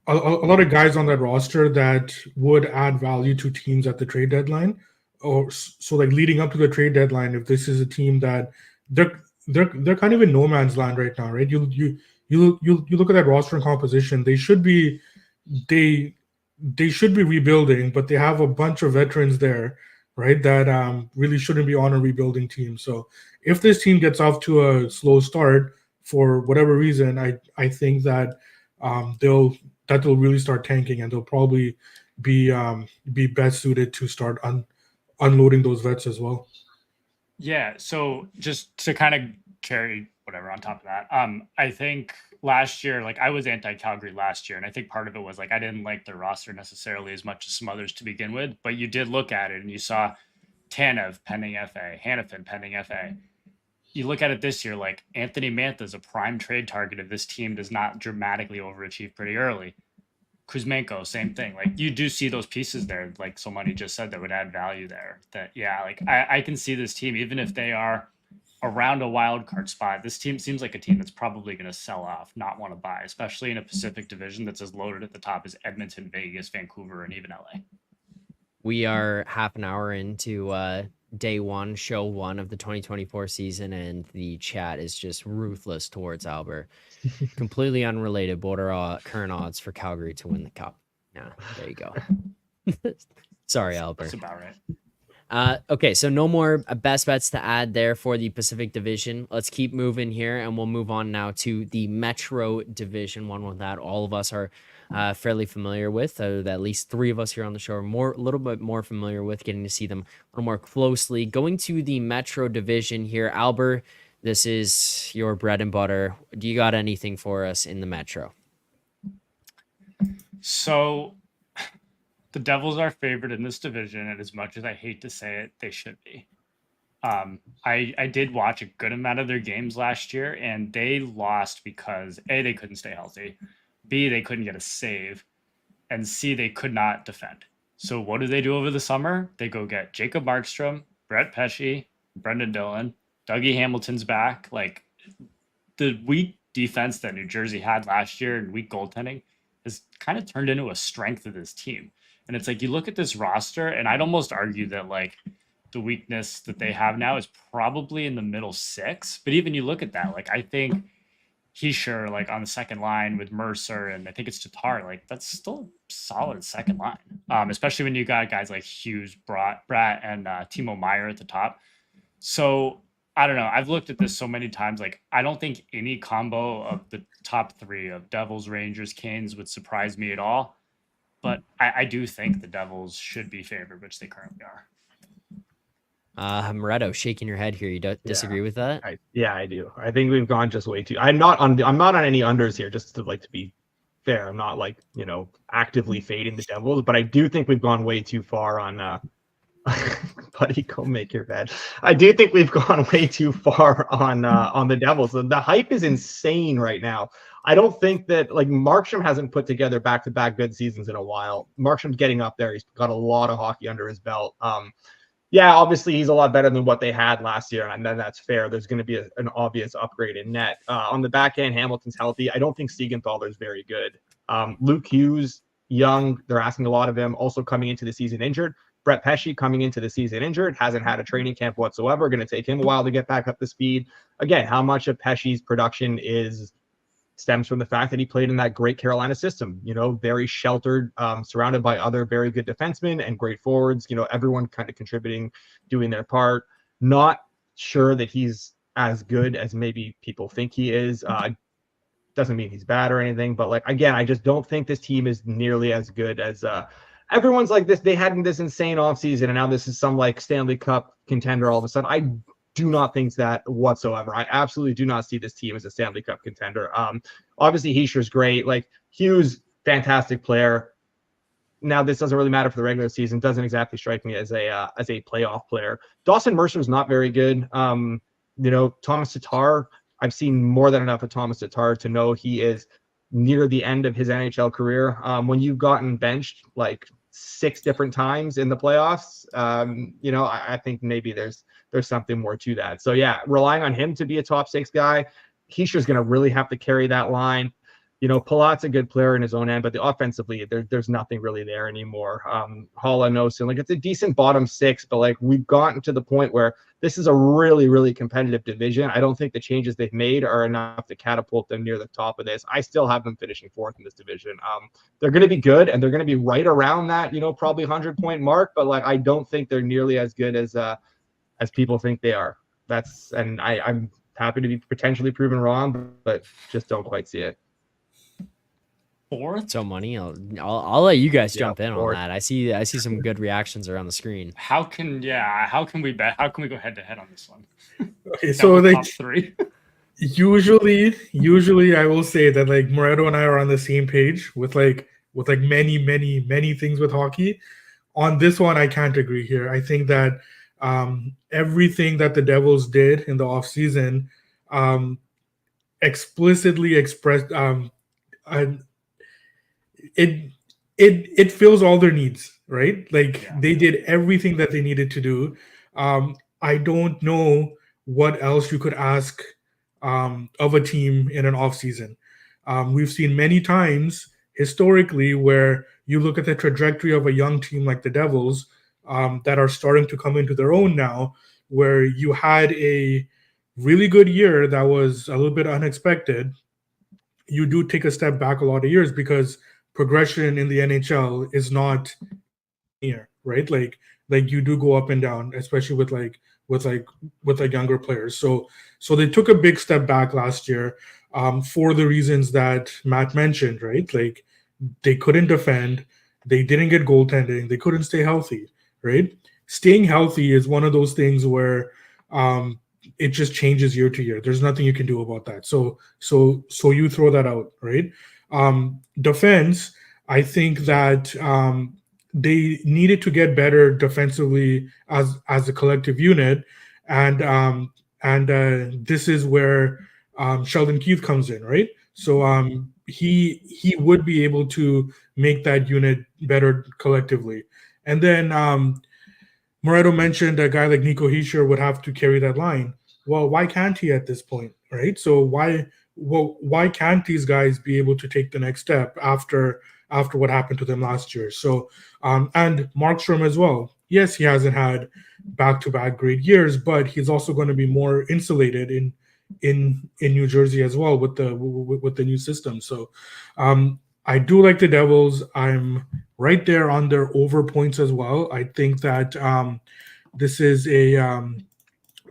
guys on that roster that would add value to teams at the trade deadline. Or so like leading up to the trade deadline, if this is a team that they're kind of in no man's land right now, right? You look at that roster and composition, they should be rebuilding, but they have a bunch of veterans there, right? That really shouldn't be on a rebuilding team. So if this team gets off to a slow start for whatever reason, I think that they'll really start tanking, and they'll probably be best suited to start unloading those vets as well. Yeah, so just to kind of carry whatever on top of that, I think last year, like I was anti-Calgary last year, and I think part of it was like I didn't like their roster necessarily as much as some others to begin with, but you did look at it and you saw Tanev pending FA, Hanifin pending FA. You look at it this year, like Anthony Mantha is a prime trade target if this team does not dramatically overachieve pretty early. Kuzmenko, same thing. Like you do see those pieces there, like somebody just said, that would add value there. That yeah, like I can see this team, even if they are around a wild card spot, this team seems like a team that's probably going to sell off, not want to buy, especially in a Pacific division that's as loaded at the top as Edmonton, Vegas, Vancouver, and even LA. We are half an hour into day one, show one of the 2024 season, and the chat is just ruthless towards Alber. Completely unrelated, but what are current odds for Calgary to win the cup? Yeah, there you go. Sorry, Alber. That's about right. Okay, so no more best bets to add there for the Pacific Division. Let's keep moving here, and we'll move on now to the Metro Division, one with that all of us are fairly familiar with. That at least 3 of us here on the show are a little bit more familiar with, getting to see them a little more closely. Going to the Metro Division here, Alber, this is your bread and butter. Do you got anything for us in the Metro? So the Devils are favored in this division, and as much as I hate to say it, they should be. I did watch a good amount of their games last year, and they lost because A, they couldn't stay healthy, B, they couldn't get a save, and C, they could not defend. So what do they do over the summer? They go get Jacob Markstrom, Brett Pesce, Brendan Dillon, Dougie Hamilton's back. Like the weak defense that New Jersey had last year and weak goaltending has kind of turned into a strength of this team. And it's like you look at this roster, and I'd almost argue that like the weakness that they have now is probably in the middle 6. But even you look at that, like I think he's sure like on the second line with Mercer, and I think it's Tatar. Like that's still a solid second line, especially when you got guys like Hughes, Bratt, and Timo Meyer at the top. So I don't know. I've looked at this so many times. Like I don't think any combo of the top 3 of Devils, Rangers, Canes would surprise me at all. but I do think the Devils should be favored, which they currently are. Moretto, shaking your head here. You don't disagree with that? I do. I think we've gone just way too. I'm not on any unders here. Just to be fair, I'm not actively fading the Devils, but I do think we've gone way too far on. Buddy, go make your bed. I do think we've gone way too far on the Devils. The hype is insane right now. I don't think that Markstrom hasn't put together back-to-back good seasons in a while. Markstrom's getting up there. He's got a lot of hockey under his belt. Yeah, obviously he's a lot better than what they had last year, and then that's fair. There's going to be an obvious upgrade in net. On the back end, Hamilton's healthy. I don't think Siegenthaler's very good. Luke Hughes, young, they're asking a lot of him, also coming into the season injured. Brett Pesce coming into the season injured, hasn't had a training camp whatsoever. Going to take him a while to get back up to speed. Again, how much of Pesce's production stems from the fact that he played in that great Carolina system, very sheltered, surrounded by other very good defensemen and great forwards, everyone kind of contributing, doing their part. Not sure that he's as good as maybe people think he is. Doesn't mean he's bad or anything, but again, I just don't think this team is nearly as good as everyone's like this. They had this insane offseason, and now this is some Stanley Cup contender all of a sudden. I do not think that whatsoever. I absolutely do not see this team as a Stanley Cup contender. Obviously Hischier's great. Hughes, fantastic player. Now this doesn't really matter for the regular season. Doesn't exactly strike me as a playoff player. Dawson Mercer's not very good. Thomas Tatar, I've seen more than enough of Thomas Tatar to know he is near the end of his NHL career. When you've gotten benched 6 different times in the playoffs, I think maybe there's something more to that. So yeah, relying on him to be a top 6 guy, Hischier's going to really have to carry that line. Palat's a good player in his own end, but offensively, there's nothing really there anymore. Holla, Nosen, it's a decent bottom 6, but we've gotten to the point where this is a really, really competitive division. I don't think the changes they've made are enough to catapult them near the top of this. I still have them finishing 4th in this division. They're going to be good, and they're going to be right around that, probably 100-point mark, but I don't think they're nearly as good as people think they are. I'm happy to be potentially proven wrong, but just don't quite see it. 4th? So money. I'll let you guys jump in 4th. on that. I see some good reactions around the screen. How can we bet? How can we go head to head on this one? Okay, so top 3. usually I will say that Moretto and I are on the same page with many things with hockey. On this one, I can't agree here. I think that everything that the Devils did in the offseason explicitly expressed it fills all their needs, right? They did everything that they needed to do. I don't know what else you could ask of a team in an offseason. We've seen many times historically where you look at the trajectory of a young team like the Devils that are starting to come into their own now, where you had a really good year that was a little bit unexpected. You do take a step back a lot of years because progression in the NHL is not near, right? You do go up and down, especially with younger players. So they took a big step back last year for the reasons that Matt mentioned, right? They couldn't defend, they didn't get goaltending, they couldn't stay healthy, right? Staying healthy is one of those things where it just changes year to year. There's nothing you can do about that. So you throw that out, right? Defense, I think that they needed to get better defensively as a collective unit, and this is where Sheldon Keith comes in, right? So he would be able to make that unit better collectively. And then Moretto mentioned a guy like Nico Hischier would have to carry that line. Well, why can't he at this point, right? So why can't these guys be able to take the next step after what happened to them last year? So and Markstrom as well. Yes, he hasn't had back-to-back great years, but he's also going to be more insulated in New Jersey as well with the new system. So I do like the Devils. I'm right there on their over points as well. I think that this is a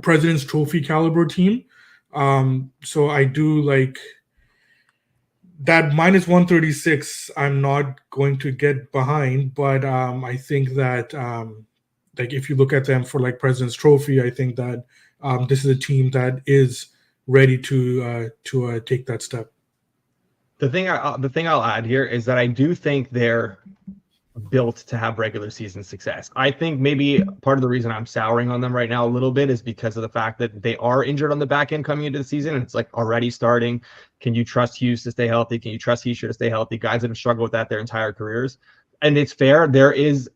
President's Trophy caliber team. So I do like that minus 136, I'm not going to get behind, but I think that like if you look at them for like President's Trophy, I think that this is a team that is ready to take that step. The thing I'll add here is that I do think they're built to have regular season success. I think maybe part of the reason I'm souring on them right now a little bit is because of the fact that they are injured on the back end coming into the season. And it's like already starting. Can you trust Hughes to stay healthy? Can you trust Heisha to stay healthy? Guys that have struggled with that their entire careers. And it's fair. There is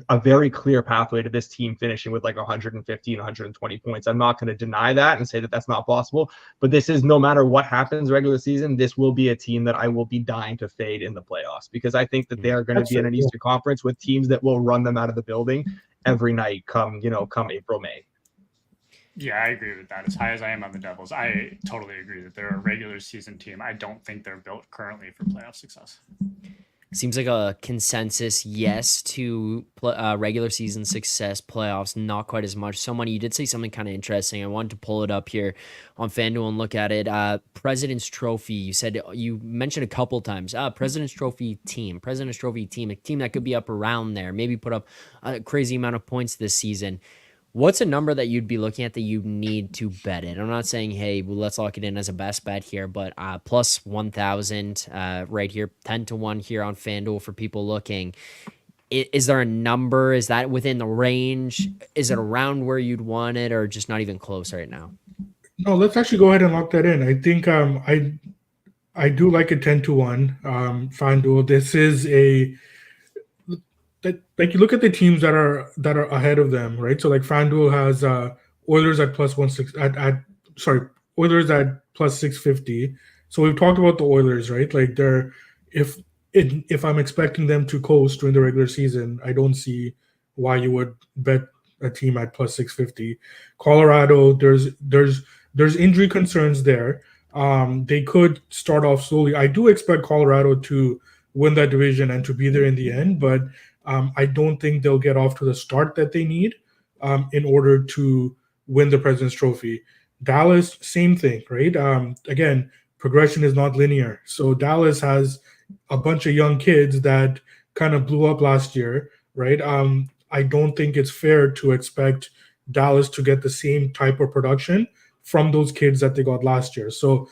a very clear pathway to this team finishing with like 115, 120 points. I'm not going to deny that and say that that's not possible, but this is, no matter what happens regular season, this will be a team that I will be dying to fade in the playoffs, because I think that they are going to be in an Eastern Conference with teams that will run them out of the building every night come April, May. Yeah, I agree with that. As high as I am on the Devils, I totally agree that they're a regular season team. I don't think they're built currently for playoff success. Seems like a consensus yes to regular season success, playoffs, not quite as much. So Money, you did say something kind of interesting. I wanted to pull it up here on FanDuel and look at it. President's Trophy, you mentioned a couple times. President's Trophy team, a team that could be up around there, maybe put up a crazy amount of points this season. What's a number that you'd be looking at that you need to bet it? I'm not saying, hey, well, let's lock it in as a best bet here, but plus 1,000 right here, 10-1 here on FanDuel for people looking. Is there a number? Is that within the range? Is it around where you'd want it, or just not even close right now? No, let's actually go ahead and lock that in. I think I do like a 10-1 FanDuel. This is like you look at the teams that are ahead of them, right? So like FanDuel has Oilers at plus 16 Oilers at plus 650. So we've talked about the Oilers, right? Like if I'm expecting them to coast during the regular season, I don't see why you would bet a team at plus 650. Colorado, there's injury concerns there. They could start off slowly. I do expect Colorado to win that division and to be there in the end, but I don't think they'll get off to the start that they need in order to win the President's Trophy. Dallas, same thing, right? Again, progression is not linear. So Dallas has a bunch of young kids that kind of blew up last year, right? I don't think it's fair to expect Dallas to get the same type of production from those kids that they got last year. So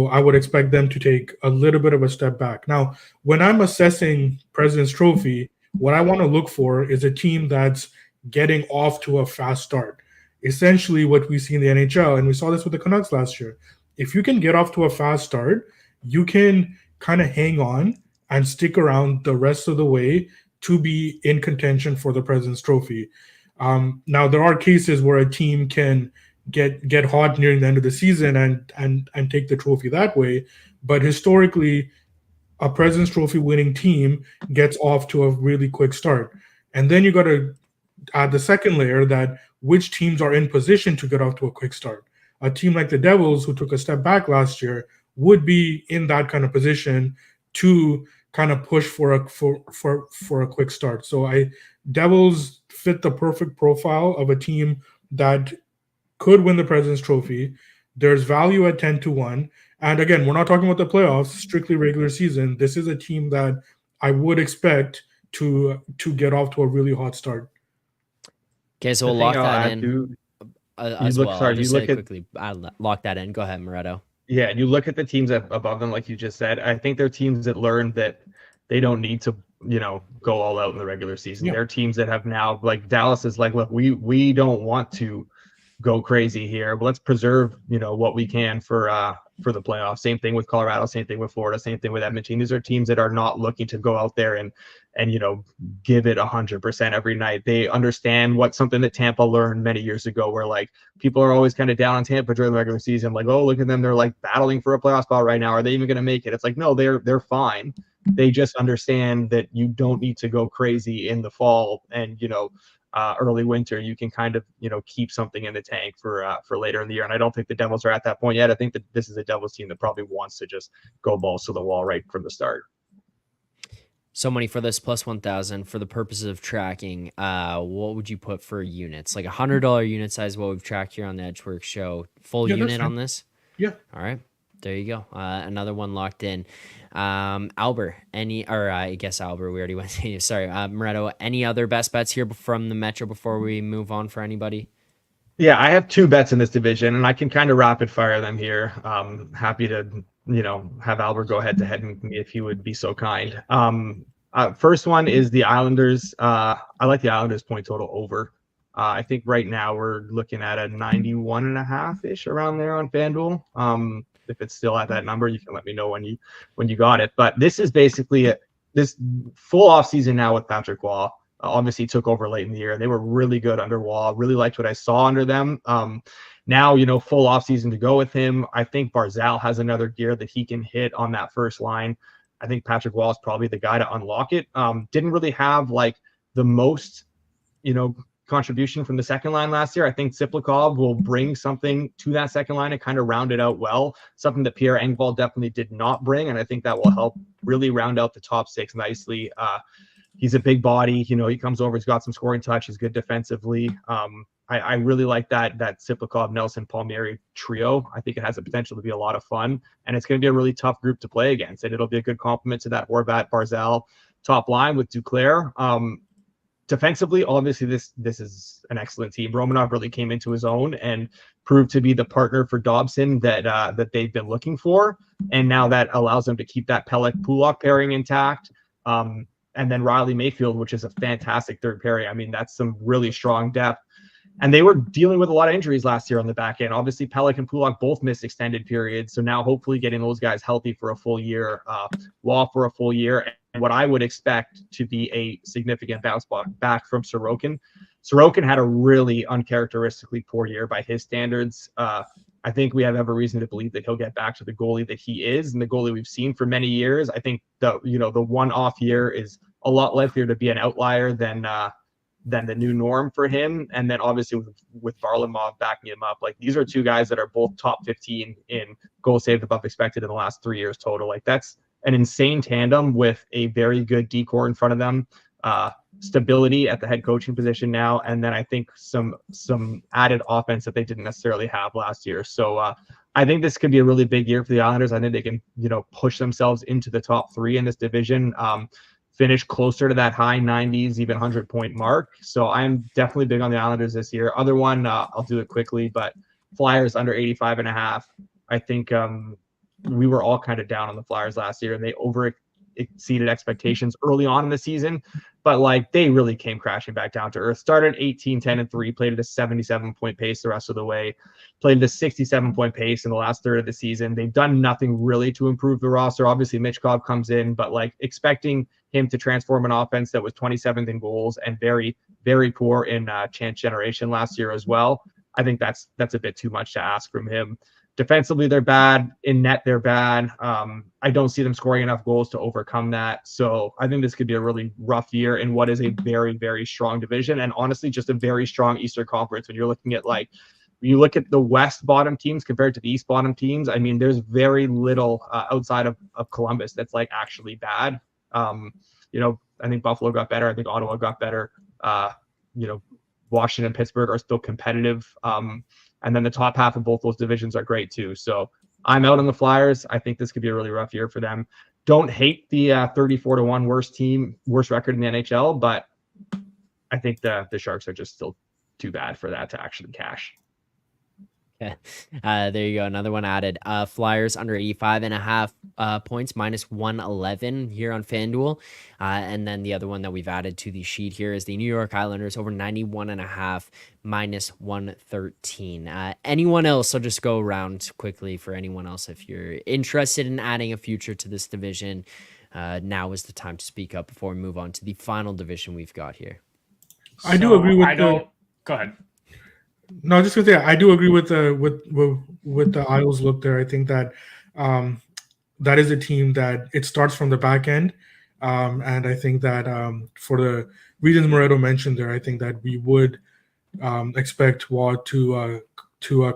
I would expect them to take a little bit of a step back. Now, when I'm assessing President's Trophy, what I want to look for is a team that's getting off to a fast start. Essentially what we see in the NHL, and we saw this with the Canucks last year. If you can get off to a fast start, you can kind of hang on and stick around the rest of the way to be in contention for the President's Trophy. Now, there are cases where a team can get hot nearing the end of the season and take the trophy that way. But historically, a President's Trophy winning team gets off to a really quick start. And then you got to add the second layer, that which teams are in position to get off to a quick start. A team like the Devils, who took a step back last year, would be in that kind of position to kind of push for a quick start. So Devils fit the perfect profile of a team that could win the President's Trophy. There's value at 10-1. And again, we're not talking about the playoffs, strictly regular season. This is a team that I would expect to get off to a really hot start. Okay, so we'll lock that in as well. I'll just say quickly, I'll lock that in. Go ahead, Moretto. Yeah, and you look at the teams above them, like you just said. I think they're teams that learned that they don't need to, go all out in the regular season. Yeah. They're teams that have now, like Dallas is like, look, we don't want to go crazy here, but let's preserve, what we can for the playoffs. Same thing with Colorado, same thing with Florida, same thing with Edmonton. These are teams that are not looking to go out there and give it 100% every night. They understand something that Tampa learned many years ago, where like people are always kind of down on Tampa during the regular season, like, oh, look at them, they're like battling for a playoff spot right now. Are they even going to make it? It's like, no, they're fine. They just understand that you don't need to go crazy in the fall and early winter. You can kind of keep something in the tank for later in the year. And I don't think the Devils are at that point yet. I think that this is a Devils team that probably wants to just go balls to the wall right from the start. So Money, for this plus 1,000, for the purposes of tracking, what would you put for units? Like $100 unit size, what we've tracked here on the Edgeworks show. Full unit on this? Yeah. All right. There you go. Another one locked in. Alber, I guess Alber, we already went to you. Sorry, Moretto, any other best bets here from the Metro before we move on for anybody? Yeah, I have 2 bets in this division, and I can kind of rapid fire them here. Happy to, have Albert go head to head with me if he would be so kind. First one is the Islanders. I like the Islanders point total over. I think right now we're looking at a 91.5-ish around there on FanDuel. If it's still at that number, you can let me know when you got it. But this is basically this full off season now with Patrick Waugh. Obviously took over late in the year. They were really good under Waugh. Really liked what I saw under them. Now, full off season to go with him. I think Barzal has another gear that he can hit on that first line. I think Patrick Waugh is probably the guy to unlock it. Didn't really have like the most, contribution from the second line last year. I think Siplikov will bring something to that second line and kind of round it out well. Something that Pierre Engvall definitely did not bring, and I think that will help really round out the top 6 nicely. He's a big body. He comes over. He's got some scoring touch. He's good defensively. I really like that Siplikov, Nelson, Palmieri trio. I think it has the potential to be a lot of fun, and it's going to be a really tough group to play against. And it'll be a good complement to that Horvat Barzal top line with Duclair. Defensively, obviously, this is an excellent team. Romanov really came into his own and proved to be the partner for Dobson that they've been looking for, and now that allows them to keep that Pelech-Pulak pairing intact. And then Riley Mayfield, which is a fantastic third pairing. I mean, that's some really strong depth. And they were dealing with a lot of injuries last year on the back end. Obviously, Pelech and Pulak both missed extended periods. So now hopefully getting those guys healthy for a full year, Waugh for a full year, and what I would expect to be a significant bounce back from Sorokin. Sorokin had a really uncharacteristically poor year by his standards. I think we have every reason to believe that he'll get back to the goalie that he is and the goalie we've seen for many years. I think the one-off year is a lot likelier to be an outlier than the new norm for him. And then obviously with Varlamov backing him up, like these are 2 guys that are both top 15 in goals saved above expected in the last 3 years total. Like that's an insane tandem with a very good decor in front of them. Stability at the head coaching position now, and then I think some added offense that they didn't necessarily have last year. So I think this could be a really big year for the Islanders. I think they can push themselves into the top 3 in this division, finish closer to that high 90s, even 100-point mark. So I'm definitely big on the Islanders this year. Other one, I'll do it quickly, but Flyers under 85.5. I think we were all kind of down on the Flyers last year, and they exceeded expectations early on in the season, but like they really came crashing back down to earth. Started 18-10-3, played at a 77-point pace the rest of the way, played at a 67-point pace in the last third of the season. They've done nothing really to improve the roster. Obviously Michkov comes in, but like expecting him to transform an offense that was 27th in goals and very, very poor in chance generation last year as well. I think that's a bit too much to ask from him. Defensively, they're bad. In net, they're bad. I don't see them scoring enough goals to overcome that. So I think this could be a really rough year in what is a very, very strong division. And honestly, just a very strong Eastern Conference. When you're looking at when you look at the West bottom teams compared to the East bottom teams, I mean, there's very little outside of Columbus that's like actually bad. I think Buffalo got better. I think Ottawa got better. Washington and Pittsburgh are still competitive. And then the top half of both those divisions are great too. So I'm out on the Flyers. I think this could be a really rough year for them. Don't hate the 34-1 worst record in the NHL, but I think the Sharks are just still too bad for that to actually cash. Okay. There you go. Another one added. Flyers under 85.5 points, -111 here on FanDuel. And then the other one that we've added to the sheet here is the New York Islanders over 91.5, -113. Anyone else? So just go around quickly for anyone else. If you're interested in adding a future to this division, now is the time to speak up before we move on to the final division we've got here. I do agree with Go ahead. No, I was just gonna say I do agree with the Isles look there. I think that that is a team that it starts from the back end, and I think that for the reasons Moretto mentioned there, I think that we would expect Waugh to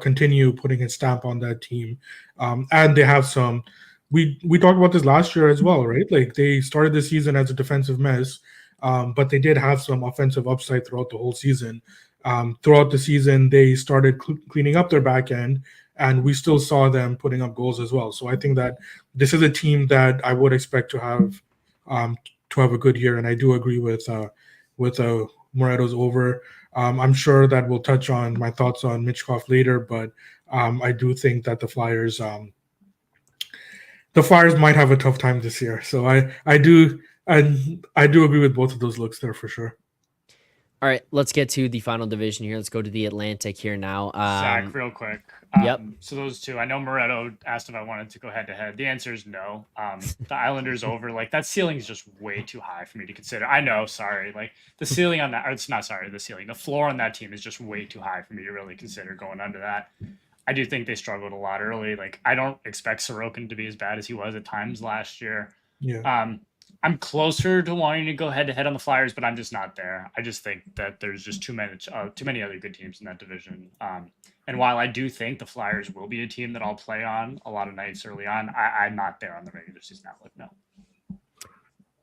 continue putting his stamp on that team, and they have some. We talked about this last year as well, right? Like they started the season as a defensive mess, but they did have some offensive upside throughout the whole season. Throughout the season, they started cleaning up their back end, and we still saw them putting up goals as well. So I think that this is a team that I would expect to have a good year, and I do agree with Moretto's over. I'm sure that we'll touch on my thoughts on Michkov later, but I do think that the Flyers might have a tough time this year. So I do agree with both of those looks there for sure. All right, let's get to the final division here. Let's go to the Atlantic here now. Zach, real quick. Yep. So those two, I know Moretto asked if I wanted to go head to head. The answer is no. The Islanders over, like that ceiling is just way too high for me to consider. I know, sorry. Like the ceiling on that, or it's not sorry, the ceiling. The floor on that team is just way too high for me to really consider going under that. I do think they struggled a lot early. Like I don't expect Sorokin to be as bad as he was at times last year. Yeah. I'm closer to wanting to go head to head on the Flyers, but I'm just not there. I just think that there's just too many other good teams in that division. And while I do think the Flyers will be a team that I'll play on a lot of nights early on, I'm not there on the regular season outlook. No.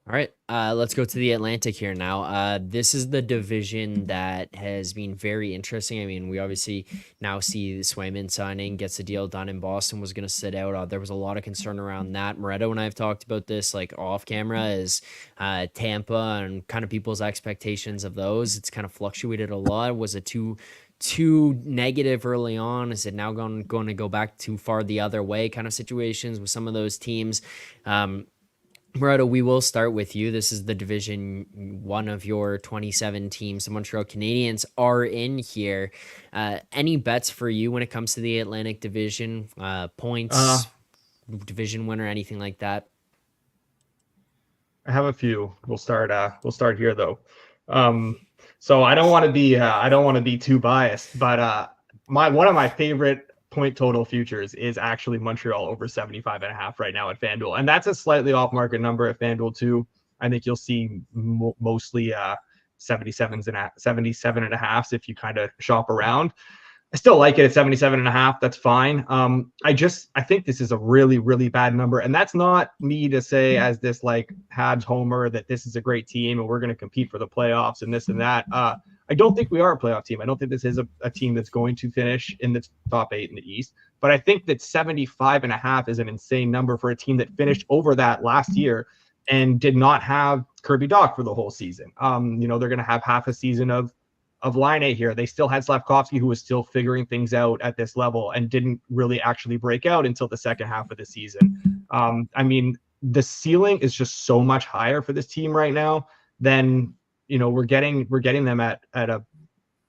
All right, let's go to the Atlantic here now. This is the division that has been very interesting. I mean, we obviously now see the Swayman signing, gets the deal done in Boston, was going to sit out. There was a lot of concern around that. Moretto and I have talked about this like off camera is Tampa and kind of people's expectations of those. It's kind of fluctuated a lot. Was it too negative early on? Is it now going to go back too far the other way kind of situations with some of those teams? Moretto, we will start with you. This is the division one of your 27 teams. The Montreal Canadiens are in here. Any bets for you when it comes to the Atlantic division? Points, division winner, anything like that? I have a few. We'll start here though. So I don't want to be too biased, but one of my favorite point total futures is actually Montreal over 75.5 right now at FanDuel. And that's a slightly off market number at FanDuel too. I think you'll see mostly 77.5 if you kind of shop around. I still like it at 77.5. That's fine. I think this is a really, really bad number. And that's not me to say as this like Habs homer that this is a great team and we're going to compete for the playoffs and this and that. I don't think we are a playoff team. I don't think this is a team that's going to finish in the top 8 in the East. But I think that 75.5 is an insane number for a team that finished over that last year and did not have Kirby Dach for the whole season. They're going to have half a season of Line A here. They still had Slavkovsky, who was still figuring things out at this level and didn't really actually break out until the second half of the season. The ceiling is just so much higher for this team right now than we're getting them at a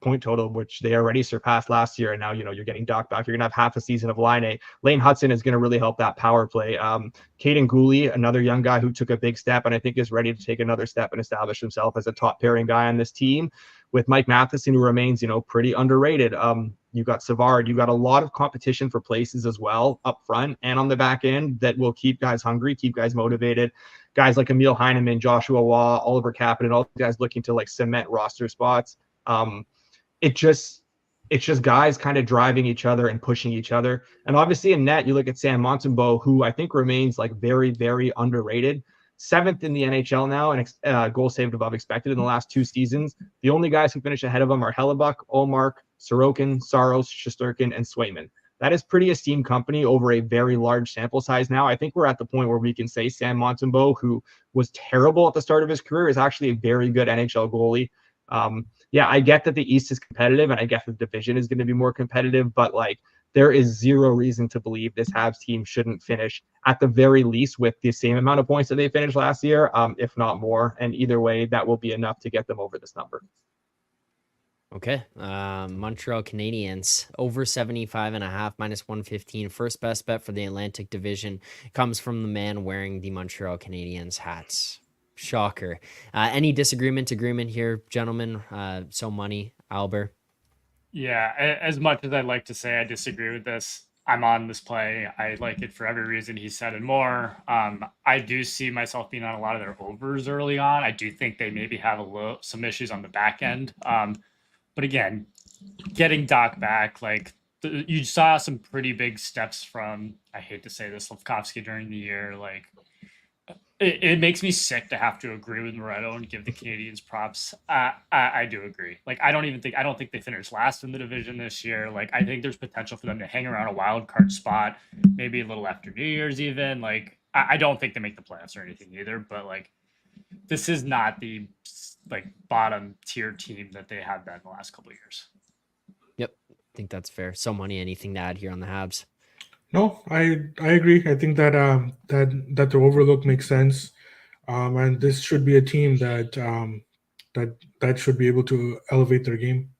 point total, which they already surpassed last year. And now, you're getting Dach back. You're going to have half a season of Line A. Lane Hudson is going to really help that power play. Caden Gooley, another young guy who took a big step and I think is ready to take another step and establish himself as a top pairing guy on this team. With Mike Matheson, who remains, pretty underrated. You got Savard. You got a lot of competition for places as well up front and on the back end that will keep guys hungry, keep guys motivated. Guys like Emil Heineman, Joshua Waugh, Oliver Kapanen, all guys looking to like cement roster spots. It's just guys kind of driving each other and pushing each other. And obviously in net, you look at Sam Montembeault, who I think remains like very, very underrated. 7th in the NHL now and goal saved above expected in the last 2 seasons. The only guys who finish ahead of him are Hellebuck, Ullmark, Sorokin, Saros, Shesterkin, and Swayman. That is pretty esteemed company over a very large sample size now. I think we're at the point where we can say Sam Montembeault, who was terrible at the start of his career, is actually a very good NHL goalie. I get that the East is competitive and I guess the division is going to be more competitive, but like there is zero reason to believe this Habs team shouldn't finish at the very least with the same amount of points that they finished last year, if not more. And either way, that will be enough to get them over this number. Okay. Montreal Canadiens over 75.5 minus 115. First best bet for the Atlantic division comes from the man wearing the Montreal Canadiens hats. Shocker. Any agreement here, gentlemen? So money, Alber. Yeah, as much as I'd like to say I disagree with this, I'm on this play. I like it for every reason he said and more. I do see myself being on a lot of their overs early on. I do think they maybe have some issues on the back end. But again, getting Dach back, like you saw some pretty big steps from, I hate to say this, Slavkovsky during the year. Like It makes me sick to have to agree with Moretto and give the Canadians props. I do agree. Like, I don't think they finished last in the division this year. Like, I think there's potential for them to hang around a wild card spot, maybe a little after New Year's even. Like, I don't think they make the playoffs or anything either. But like, this is not the like bottom tier team that they have been the last couple of years. Yep, I think that's fair. So Money, anything to add here on the Habs? No, I agree. I think that that the overlook makes sense, and this should be a team that should be able to elevate their game.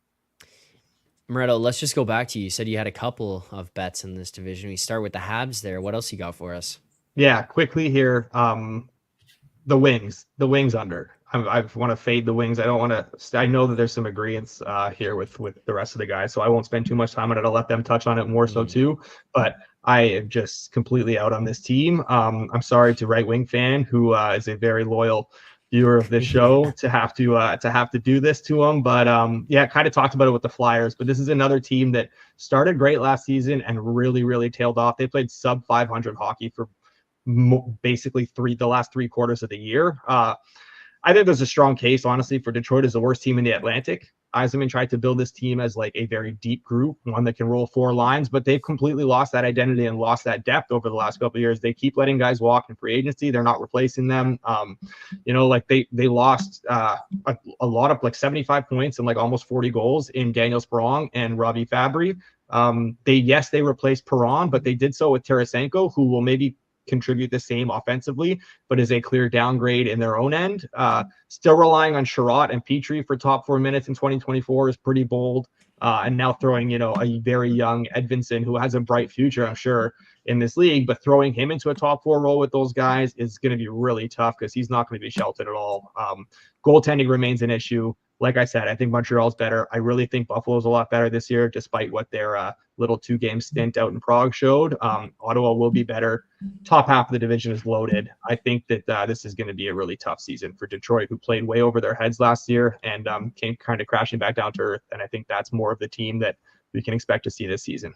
Moretto, let's just go back to you. You said you had a couple of bets in this division. We start with the Habs there. What else you got for us? Yeah, quickly here. The Wings under. I want to fade the Wings. I don't want to. I know that there's some agreements here with the rest of the guys, so I won't spend too much time on it. I'll let them touch on it more so too. But I am just completely out on this team. I'm sorry to right wing fan who is a very loyal viewer of this show to have to do this to them. But yeah, kind of talked about it with the Flyers. But this is another team that started great last season and really tailed off. They played sub 500 hockey for basically the last 3 quarters of the year. I think there's a strong case, honestly, for Detroit as the worst team in the Atlantic. Yzerman tried to build this team as like a very deep group, one that can roll 4 lines, but they've completely lost that identity and lost that depth over the last couple of years. They keep letting guys walk in free agency. They're not replacing them. Like they lost a lot of like 75 points and like almost 40 goals in Daniel Sprong and Robbie Fabry. They replaced Perron, but they did so with Tarasenko, who will maybe contribute the same offensively, but is a clear downgrade in their own end. Still relying on Sherratt and Petrie for top 4 minutes in 2024 is pretty bold. And now throwing, a very young Edvinsson who has a bright future, I'm sure, in this league, but throwing him into a top 4 role with those guys is going to be really tough because he's not going to be sheltered at all. Goaltending remains an issue. Like I said, I think Montreal's better. I really think Buffalo's a lot better this year, despite what their little 2-game stint out in Prague showed. Ottawa will be better. Top half of the division is loaded. I think that this is going to be a really tough season for Detroit, who played way over their heads last year and came kind of crashing back down to earth. And I think that's more of the team that we can expect to see this season.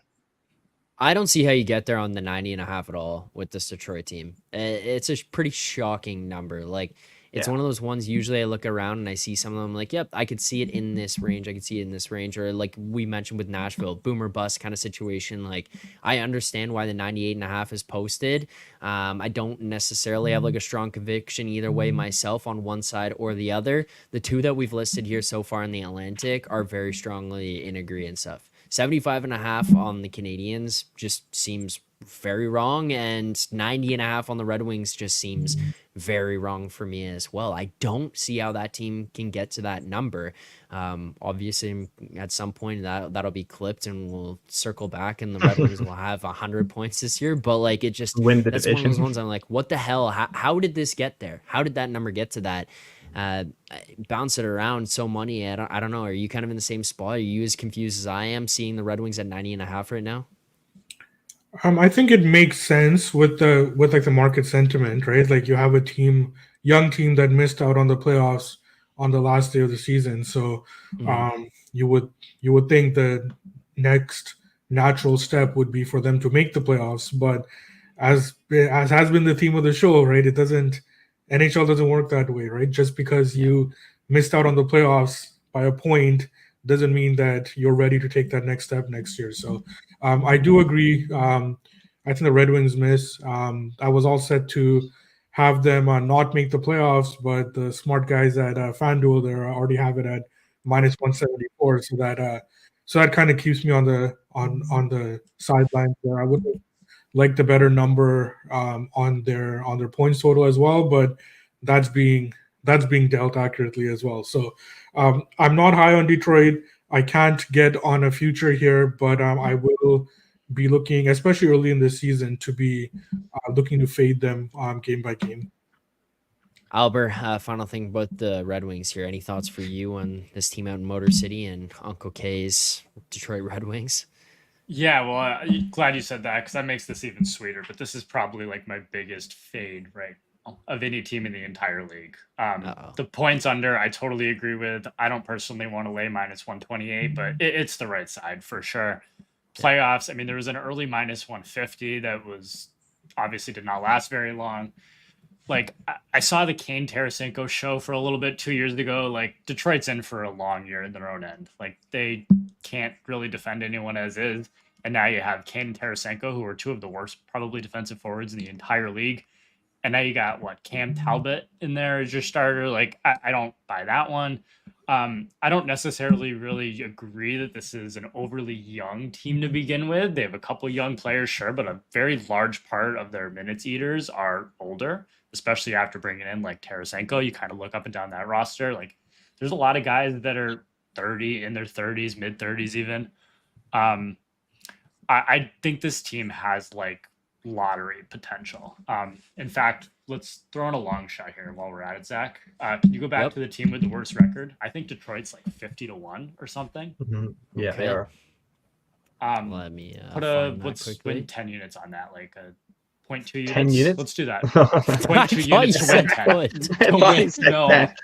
I don't see how you get there on the 90.5 at all with this Detroit team. It's a pretty shocking number. Like, it's one of those ones, usually I look around and I see some of them like, yep, I could see it in this range. I could see it in this range. Or like we mentioned with Nashville, boomer bust kind of situation. Like, I understand why the 98.5 is posted. I don't necessarily have like a strong conviction either way myself on one side or the other. The 2 that we've listed here so far in the Atlantic are very strongly in agreement stuff. 75.5 on the Canadians just seems very wrong, and 90.5 on the Red Wings just seems very wrong for me as well. I don't see how that team can get to that number. Obviously, at some point that'll be clipped, and we'll circle back, and the Red Wings will have 100 points this year. But like, it just Win the that's division. one of those ones I'm like, what the hell? How did this get there? How did that number get to that? Bounce it around. So Money, I don't know. Are you kind of in the same spot? Are you as confused as I am seeing the Red Wings at 90.5 right now? I think it makes sense with like the market sentiment, right? Like, you have a young team that missed out on the playoffs on the last day of the season. So you would think the next natural step would be for them to make the playoffs. But as has been the theme of the show, right? NHL doesn't work that way, right? Just because you missed out on the playoffs by a point doesn't mean that you're ready to take that next step next year. So I do agree. I think the Red Wings miss. I was all set to have them not make the playoffs, but the smart guys at FanDuel there already have it at minus 174. So that kind of keeps me on the sidelines there. I would like the better number on their points total as well, but that's being dealt accurately as well. So I'm not high on Detroit. I can't get on a future here, but I will be looking, especially early in the season, to be looking to fade them game by game. Alber, final thing about the Red Wings here. Any thoughts for you on this team out in Motor City and Uncle K's Detroit Red Wings? Yeah, well, glad you said that because that makes this even sweeter. But this is probably like my biggest fade, right, of any team in the entire league. The points under, I totally agree with. I don't personally want to lay minus 128, but it's the right side for sure. Playoffs, I mean, there was an early minus 150 that was obviously did not last very long. like I saw the Kane Tarasenko show for a little bit 2 years ago. Like Detroit's in for a long year in their own end. Like they can't really defend anyone as is. And now you have Kane and Tarasenko, who are two of the worst probably defensive forwards in the entire league. And now you got Cam Talbot in there as your starter. Like I don't buy that one. I don't necessarily really agree that this is an overly young team to begin with. They have a couple young players, sure, but a very large part of their minutes eaters are older, especially after bringing in like Tarasenko. You kind of look up and down that roster. Like there's a lot of guys that are 30, in their 30s, mid 30s even. I think this team has like lottery potential. In fact, let's throw in a long shot here while we're at it, Zach. Can you go back to the team with the worst record? I think Detroit's like 50-1 or something. Yeah, they are. Let me let's win 10 units on that, like a 0.2 units. 10 units? Let's do that. 0.2 units to win 10.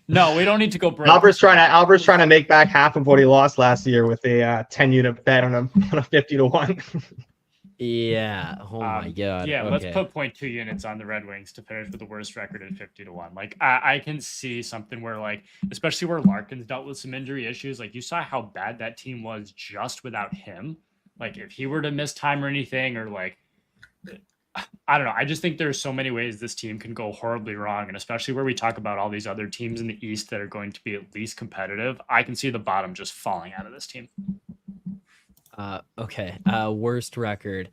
No, we don't need to go broke. Alber's trying to make back half of what he lost last year with a 10 unit bet on a 50-1. Yeah. Oh my god. Yeah, okay. Let's put 0.2 units on the Red Wings to finish with the worst record at 50-1. Like I can see something where like, especially where Larkin's dealt with some injury issues. Like you saw how bad that team was just without him. Like if he were to miss time or anything, or like, I don't know. I just think there's so many ways this team can go horribly wrong. And especially where we talk about all these other teams in the East that are going to be at least competitive, I can see the bottom just falling out of this team. Okay. Worst record.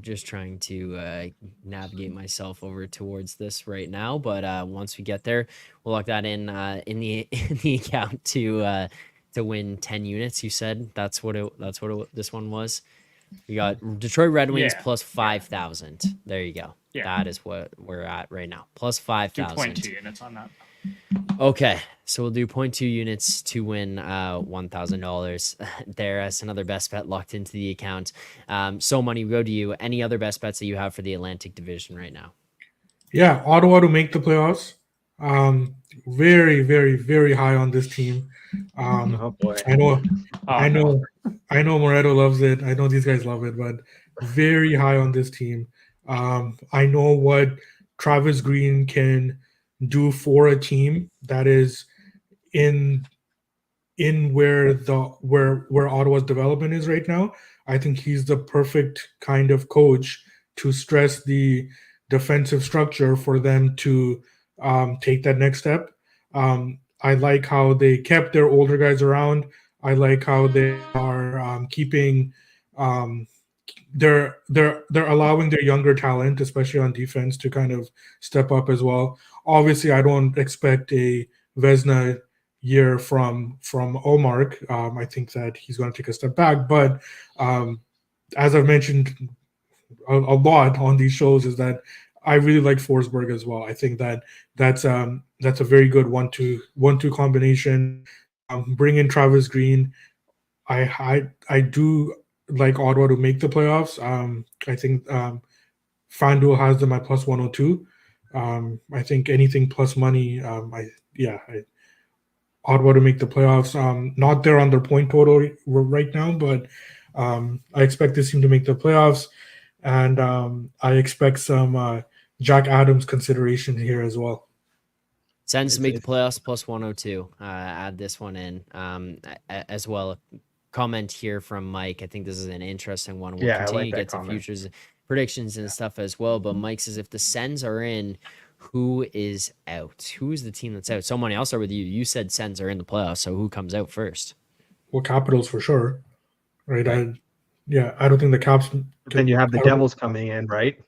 Just trying to navigate myself over towards this right now, but once we get there, we'll lock that in the account to win 10 units. You said that's what this one was. We got Detroit Red Wings plus 5,000. There you go. Yeah. That is what we're at right now. Plus 5,000. 2.2 units on that. Okay, so we'll do 0.2 units to win $1,000 there as another best bet locked into the account. So Money, we go to you. Any other best bets that you have for the Atlantic Division right now? Yeah, Ottawa to make the playoffs. Very, very, very high on this team. Oh boy. I know Moretto loves it. I know these guys love it, but very high on this team. I know what Travis Green can do for a team that is in where Ottawa's development is right now. I think he's the perfect kind of coach to stress the defensive structure for them to take that next step. I like how they kept their older guys around. I like how they are keeping they're allowing their younger talent, especially on defense, to kind of step up as well. Obviously, I don't expect a Vezina year from Omark. I think that he's going to take a step back. But as I've mentioned a lot on these shows, is that I really like Forsberg as well. I think that that's a very good 1-2 combination. Bring in Travis Green. I do like Ottawa to make the playoffs. I think FanDuel has them at plus 102. I think anything plus money. Ottawa to make the playoffs. Not there on their point total right now, but I expect this team to make the playoffs, and I expect some Jack Adams consideration here as well. Sens to make the playoffs plus 102. Add this one in as well. Comment here from Mike. I think this is an interesting one. We'll continue to get to futures predictions and stuff as well. But Mike says if the Sens are in, who is out? Who is the team that's out? Someone else, or with you? You said Sens are in the playoffs, so who comes out first? Well, Capitals for sure, right? I don't think the Caps. Then you have the Devils coming in, right?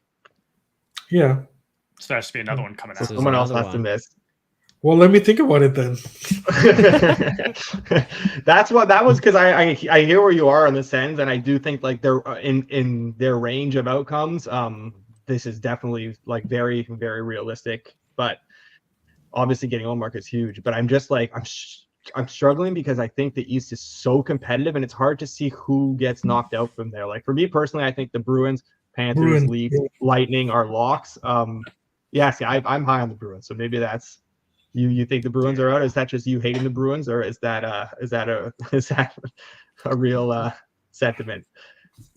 Yeah. So there has to be another one coming out. Someone else has to miss. Well, let me think about it then. That was because I hear where you are on the Sens, and I do think like they're in their range of outcomes. This is definitely like very, very realistic, but obviously getting Omark is huge. But I'm just like I'm struggling because I think the East is so competitive, and it's hard to see who gets knocked out from there. Like for me personally, I think the Bruins, Panthers, Leafs, Lightning are locks. I'm high on the Bruins, so maybe that's. You think the Bruins are out? Is that just you hating the Bruins, or is that a real sentiment?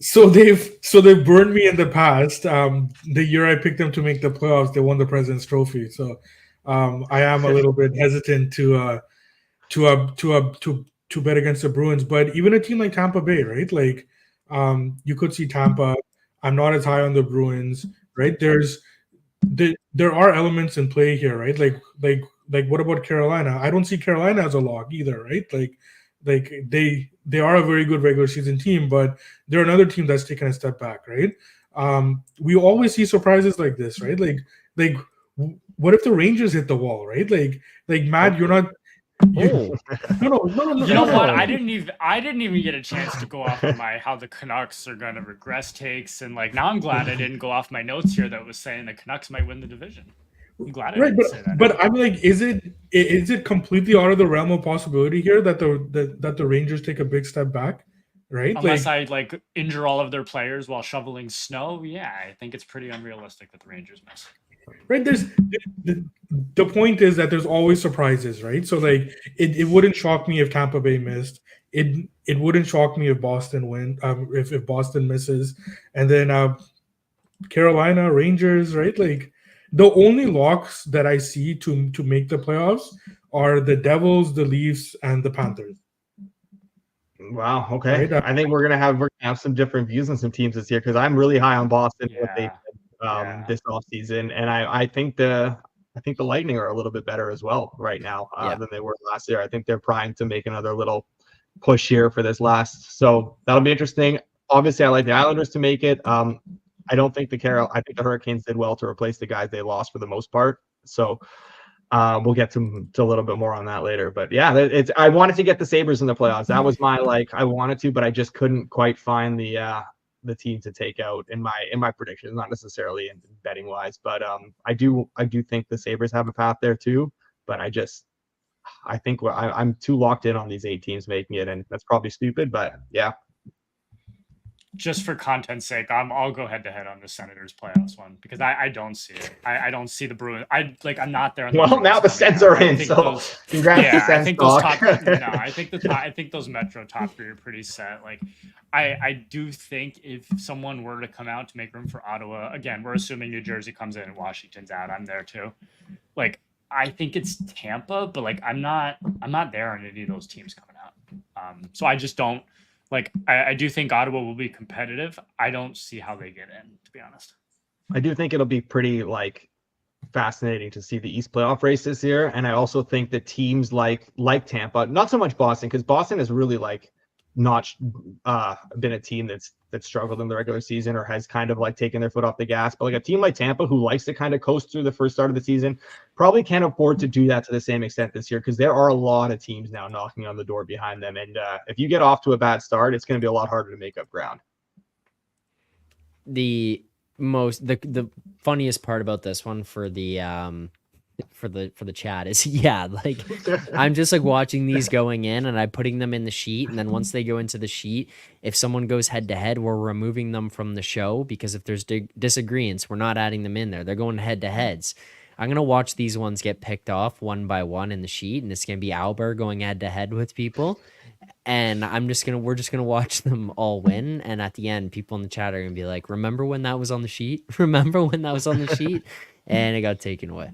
So they've burned me in the past. The year I picked them to make the playoffs, they won the President's Trophy. So I am a little bit hesitant to bet against the Bruins. But even a team like Tampa Bay, right? Like you could see Tampa. I'm not as high on the Bruins, right? There are elements in play here, right? Like what about Carolina? I don't see Carolina as a lock either, right? Like they are a very good regular season team, but they're another team that's taken a step back, right? We always see surprises like this, right? Like what if the Rangers hit the wall, right? Like Matt, you're not. Oh, No. You know what? No. I didn't even get a chance to go off of my how the Canucks are going to regress takes, and like now I'm glad I didn't go off my notes here that was saying the Canucks might win the division. I'm glad I Right, didn't say that. but I'm like, is it completely out of the realm of possibility here that the Rangers take a big step back, right? Unless Like, I like injure all of their players while shoveling snow, yeah, I think it's pretty unrealistic that the Rangers miss. right? The point is that there's always surprises, right? So like, it wouldn't shock me if Tampa Bay missed. It wouldn't shock me if Boston win. If Boston misses, and then Carolina Rangers, right? Like the only locks that I see to make the playoffs are the Devils, the Leafs, and the Panthers. Wow. Okay. Right? I think we're gonna have some different views on some teams this year because I'm really high on Boston what they Yeah. Yeah. this offseason, and I think the Lightning are a little bit better as well right now Yeah. than they were last year. I think they're primed to make another little push here for this last. So that'll be interesting. Obviously, I like the Islanders to make it. I don't think I think the Hurricanes did well to replace the guys they lost for the most part. So we'll get to a little bit more on that later. But yeah, I wanted to get the Sabres in the playoffs. That was my I wanted to, but I just couldn't quite find the team to take out in my predictions, not necessarily in betting wise, but I do think the Sabres have a path there too. But I think I'm too locked in on these 8 teams making it, and that's probably stupid, but yeah. Just for content's sake, I'll go head to head on the Senators playoffs one because I don't see it. I don't see the Bruins. I'm not there. On the Well, Bruins now the coming Sens out. are I in, think so congrats to yeah, I Sens think those talk. top. No, I think those Metro top 3 are pretty set. Like, I do think if someone were to come out to make room for Ottawa, again, we're assuming New Jersey comes in and Washington's out. I'm there too. Like, I think it's Tampa, but like I'm not there on any of those teams coming out. So I just don't. Like, I do think Ottawa will be competitive. I don't see how they get in, to be honest. I do think it'll be pretty fascinating to see the East playoff race this year, and I also think that teams like Tampa, not so much Boston, because Boston has really not been a team that's struggled in the regular season or has kind of taken their foot off the gas. But a team like Tampa, who likes to kind of coast through the first start of the season, probably can't afford to do that to the same extent this year because there are a lot of teams now knocking on the door behind them. And if you get off to a bad start, it's going to be a lot harder to make up ground. The funniest part about this one for the chat is I'm just watching these going in and I'm putting them in the sheet, and then once they go into the sheet, if someone goes head to head, we're removing them from the show because if there's disagreements, we're not adding them in there. They're going head to heads. I'm gonna watch these ones get picked off one by one in the sheet, and it's gonna be Alber going head to head with people, and we're just gonna watch them all win, and at the end, people in the chat are gonna be like, "Remember when that was on the sheet? Remember when that was on the sheet?" And it got taken away.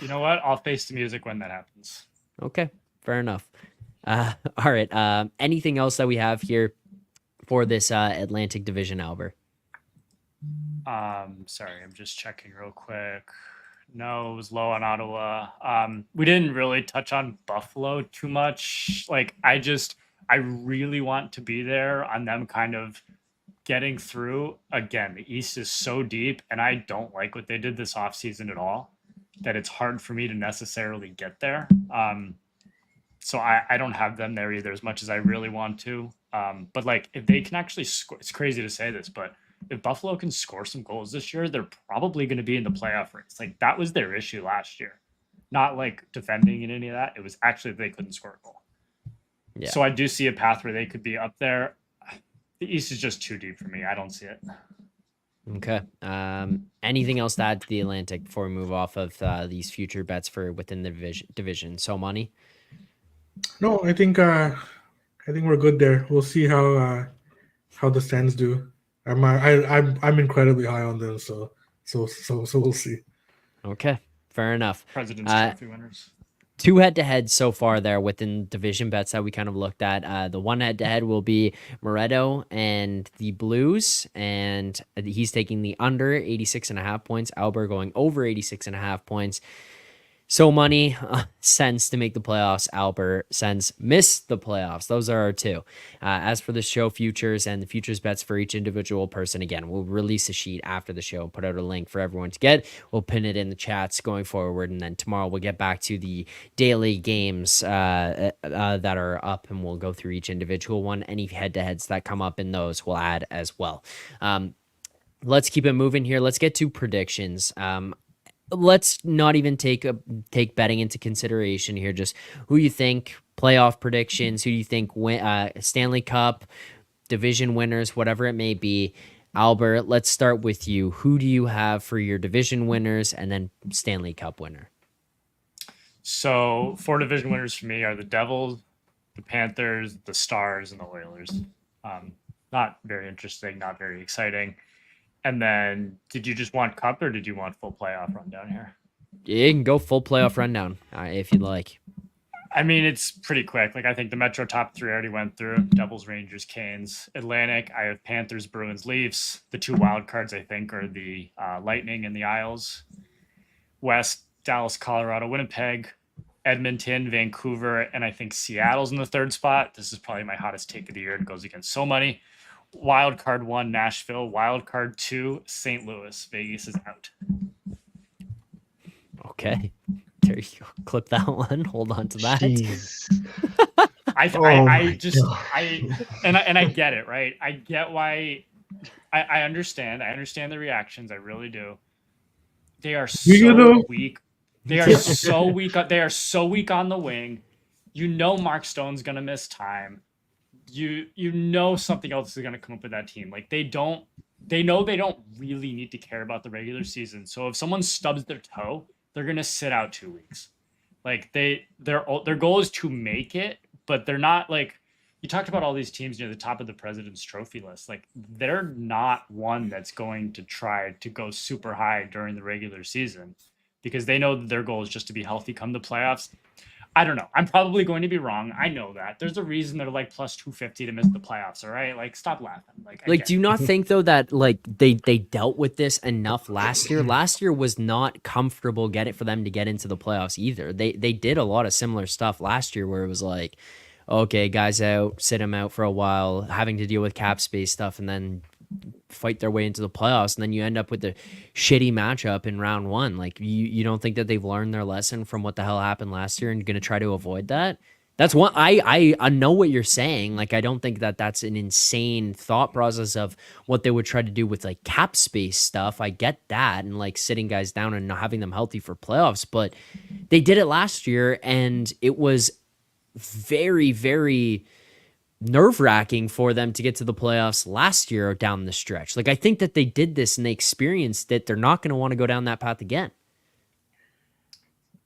You know what? I'll face the music when that happens. Okay, fair enough. All right. Anything else that we have here for this Atlantic Division, Alber? Sorry, I'm just checking real quick. No, it was low on Ottawa. We didn't really touch on Buffalo too much. I really want to be there on them kind of getting through. Again, the East is so deep, and I don't like what they did this offseason at all, that it's hard for me to necessarily get there. So I don't have them there either as much as I really want to. But if they can actually score, it's crazy to say this, but if Buffalo can score some goals this year, they're probably going to be in the playoff race. That was their issue last year. Not defending and any of that. It was actually they couldn't score a goal. Yeah. So I do see a path where they could be up there. The East is just too deep for me. I don't see it. Okay. Anything else to add to the Atlantic before we move off of these future bets for within the division? So money? No, I think we're good there. We'll see how how the Sens do. I'm incredibly high on them, so we'll see. Okay, fair enough. President's Trophy winners. 2 head-to-heads so far there within division bets that we kind of looked at. The one head-to-head will be Moretto and the Blues, and he's taking the under 86.5 points. Alber going over 86.5 points. So money, Sens to make the playoffs. Alber, Sens miss the playoffs. Those are our two. As for the show futures and the futures bets for each individual person, again, we'll release a sheet after the show, put out a link for everyone to get. We'll pin it in the chats going forward, and then tomorrow we'll get back to the daily games that are up, and we'll go through each individual one. Any head-to-heads that come up in those we'll add as well. Let's keep it moving here. Let's get to predictions. Let's not even take betting into consideration here. Just who you think, playoff predictions, who you think win, Stanley Cup, division winners, whatever it may be. Alber, let's start with you. Who do you have for your division winners and then Stanley Cup winner? So 4 division winners for me are the Devils, the Panthers, the Stars, and the Oilers. Not very interesting, not very exciting. And then, did you just want Cup or did you want full playoff rundown here? You can go full playoff rundown if you'd like. I mean, it's pretty quick. Like, I think the Metro top 3 already went through. Devils, Rangers, Canes. Atlantic, I have Panthers, Bruins, Leafs. The 2 wild cards, I think, are the Lightning and the Isles. West, Dallas, Colorado, Winnipeg, Edmonton, Vancouver, and I think Seattle's in the 3rd spot. This is probably my hottest take of the year. It goes against so many. Wild card 1, Nashville. Wild card 2, St. Louis. Vegas is out. Okay. There you go. Clip that one. Hold on to that. I get it, right? I get why. I understand. I understand the reactions. I really do. They are so weak. They are so weak. They are so weak on the wing. You know Mark Stone's gonna miss time. You know something else is gonna come up with that team. Like they know they don't really need to care about the regular season. So if someone stubs their toe, they're gonna sit out 2 weeks. Like their goal is to make it, but they're not like you talked about all these teams near the top of the President's Trophy list. Like they're not one that's going to try to go super high during the regular season because they know that their goal is just to be healthy come the playoffs. I don't know. I'm probably going to be wrong. I know that. There's a reason they're like plus 250 to miss the playoffs, all right? Like, stop laughing. Like do you not think, though, that, like, they dealt with this enough last year? Last year was not comfortable for them to get into the playoffs either. They did a lot of similar stuff last year where it was like, okay, guys out, sit them out for a while, having to deal with cap space stuff, and then fight their way into the playoffs, and then you end up with a shitty matchup in round 1. Like you don't think that they've learned their lesson from what the hell happened last year and going to try to avoid that? That's one. I know what you're saying. Like I don't think that that's an insane thought process of what they would try to do with like cap space stuff. I get that, and like sitting guys down and not having them healthy for playoffs, but they did it last year and it was very, very nerve-wracking for them to get to the playoffs last year or down the stretch. Like I think that they did this and they experienced it. They're not going to want to go down that path again.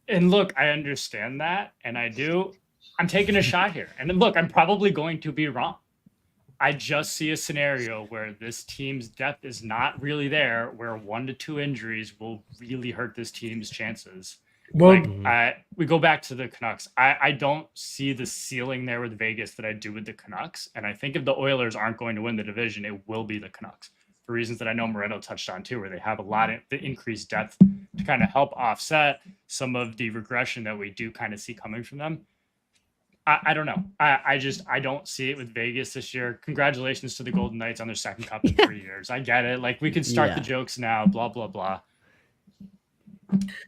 And look, I understand that, and I do. I'm taking a shot here. And then look, I'm probably going to be wrong. I just see a scenario where this team's depth is not really there, where 1 to 2 injuries will really hurt this team's chances. Well, we go back to the Canucks. I don't see the ceiling there with Vegas that I do with the Canucks. And I think if the Oilers aren't going to win the division, it will be the Canucks for reasons that I know Moretto touched on too, where they have a lot of the increased depth to kind of help offset some of the regression that we do kind of see coming from them. I don't know. I don't see it with Vegas this year. Congratulations to the Golden Knights on their 2nd cup in 3 years. I get it. Like we can start the jokes now, blah, blah, blah.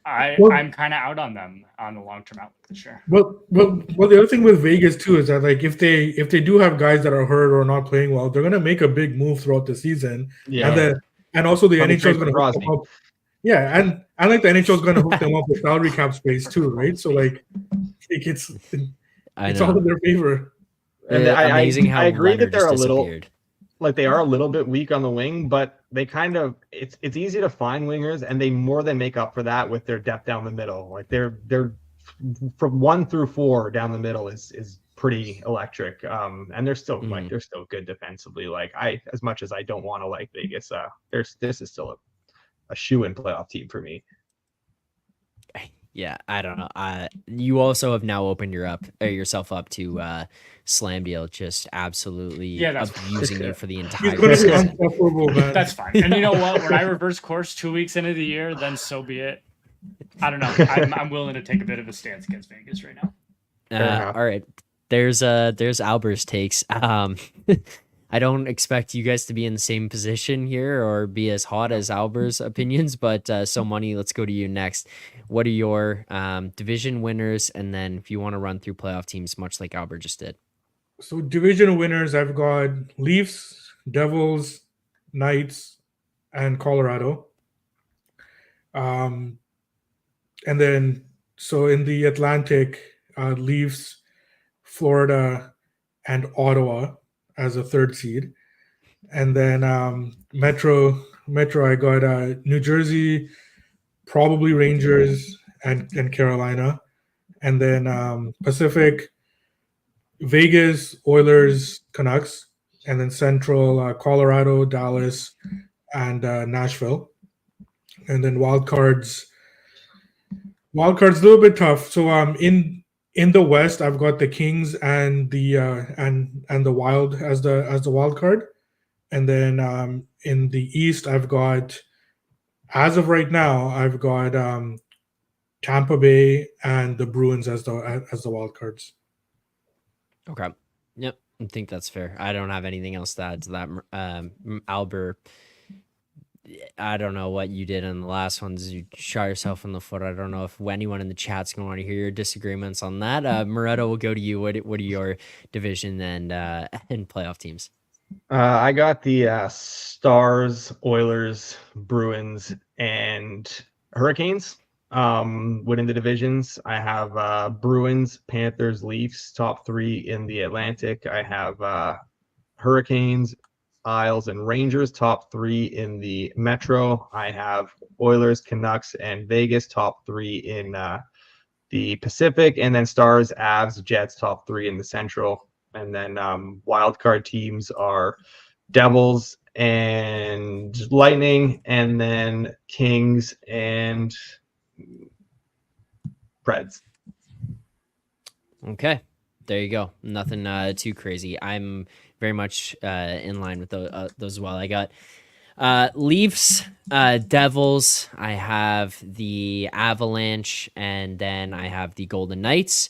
I'm kind of out on them on the long-term outlook this year. Well, the other thing with Vegas too is that like if they do have guys that are hurt or not playing well, they're gonna make a big move throughout the season. Yeah, and also the NHL is gonna hook them up. Yeah, and like the NHL is gonna hook them up with salary cap space too, right? So like it's all in their favor. And I agree that they're a little like they are a little bit weak on the wing, but they kind of it's easy to find wingers, and they more than make up for that with their depth down the middle. Like they're from 1 through 4 down the middle is pretty electric. And they're still Mhm. they're still good defensively. Like as much as I don't want to like Vegas, this is still a shoe-in playoff team for me. Yeah, I don't know. You also have now opened yourself up to Slam Deal just absolutely Yeah, that's abusing you for the He's entire gonna be season. unstoppable, man. That's fine. And you know what? When I reverse course 2 weeks into the year, then so be it. I don't know. I'm willing to take a bit of a stance against Vegas right now. Fair enough. All right, there's Alber's takes. I don't expect you guys to be in the same position here or be as hot as Alber's opinions, but so Money, let's go to you next. What are your division winners, and then if you want to run through playoff teams, much like Albert just did. So division winners, I've got Leafs, Devils, Knights, and Colorado. And then so in the Atlantic, Leafs, Florida, and Ottawa as a third seed. And then Metro, I got New Jersey, probably Rangers, and Carolina. And then Pacific, Vegas, Oilers, Canucks. And then Central, Colorado, Dallas, and Nashville. And then wildcards a little bit tough. So in the West, I've got the Kings and the and the Wild as the wild card. And then in the East, I've got, as of right now, I've got Tampa Bay and the Bruins as the wild cards. Okay. Yep. I think that's fair. I don't have anything else to add to that. Albert, I don't know what you did in the last ones. You shot yourself in the foot. I don't know if anyone in the chat's going to want to hear your disagreements on that. Moretto, will go to you. What are your division and playoff teams? I got the Stars, Oilers, Bruins, and Hurricanes winning the divisions. I have Bruins, Panthers, Leafs, top 3 in the Atlantic. I have Hurricanes, Isles, and Rangers, top 3 in the Metro. I have Oilers, Canucks, and Vegas, top 3 in the Pacific. And then Stars, Avs, Jets, top 3 in the Central. And then wildcard teams are Devils and Lightning, and then Kings and Preds. Okay, there you go. Nothing too crazy. I'm very much in line with those as well. I got Leafs, Devils. I have the Avalanche, and then I have the Golden Knights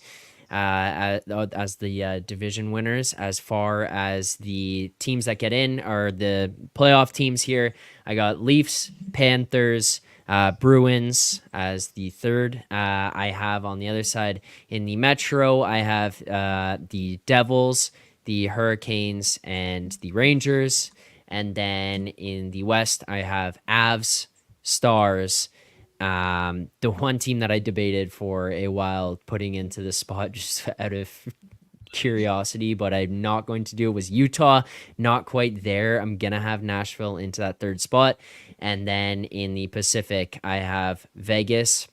as the division winners. As far as the teams that get in or the playoff teams here, I got Leafs, Panthers, Bruins as the third. I have on the other side in the Metro, I have the Devils, the Hurricanes, and the Rangers. And then in the West, I have Avs, Stars. The one team that I debated for a while putting into the spot just out of curiosity, but I'm not going to do it, was Utah. Not quite there. I'm gonna have Nashville into that third spot. And then in the Pacific, I have Vegas,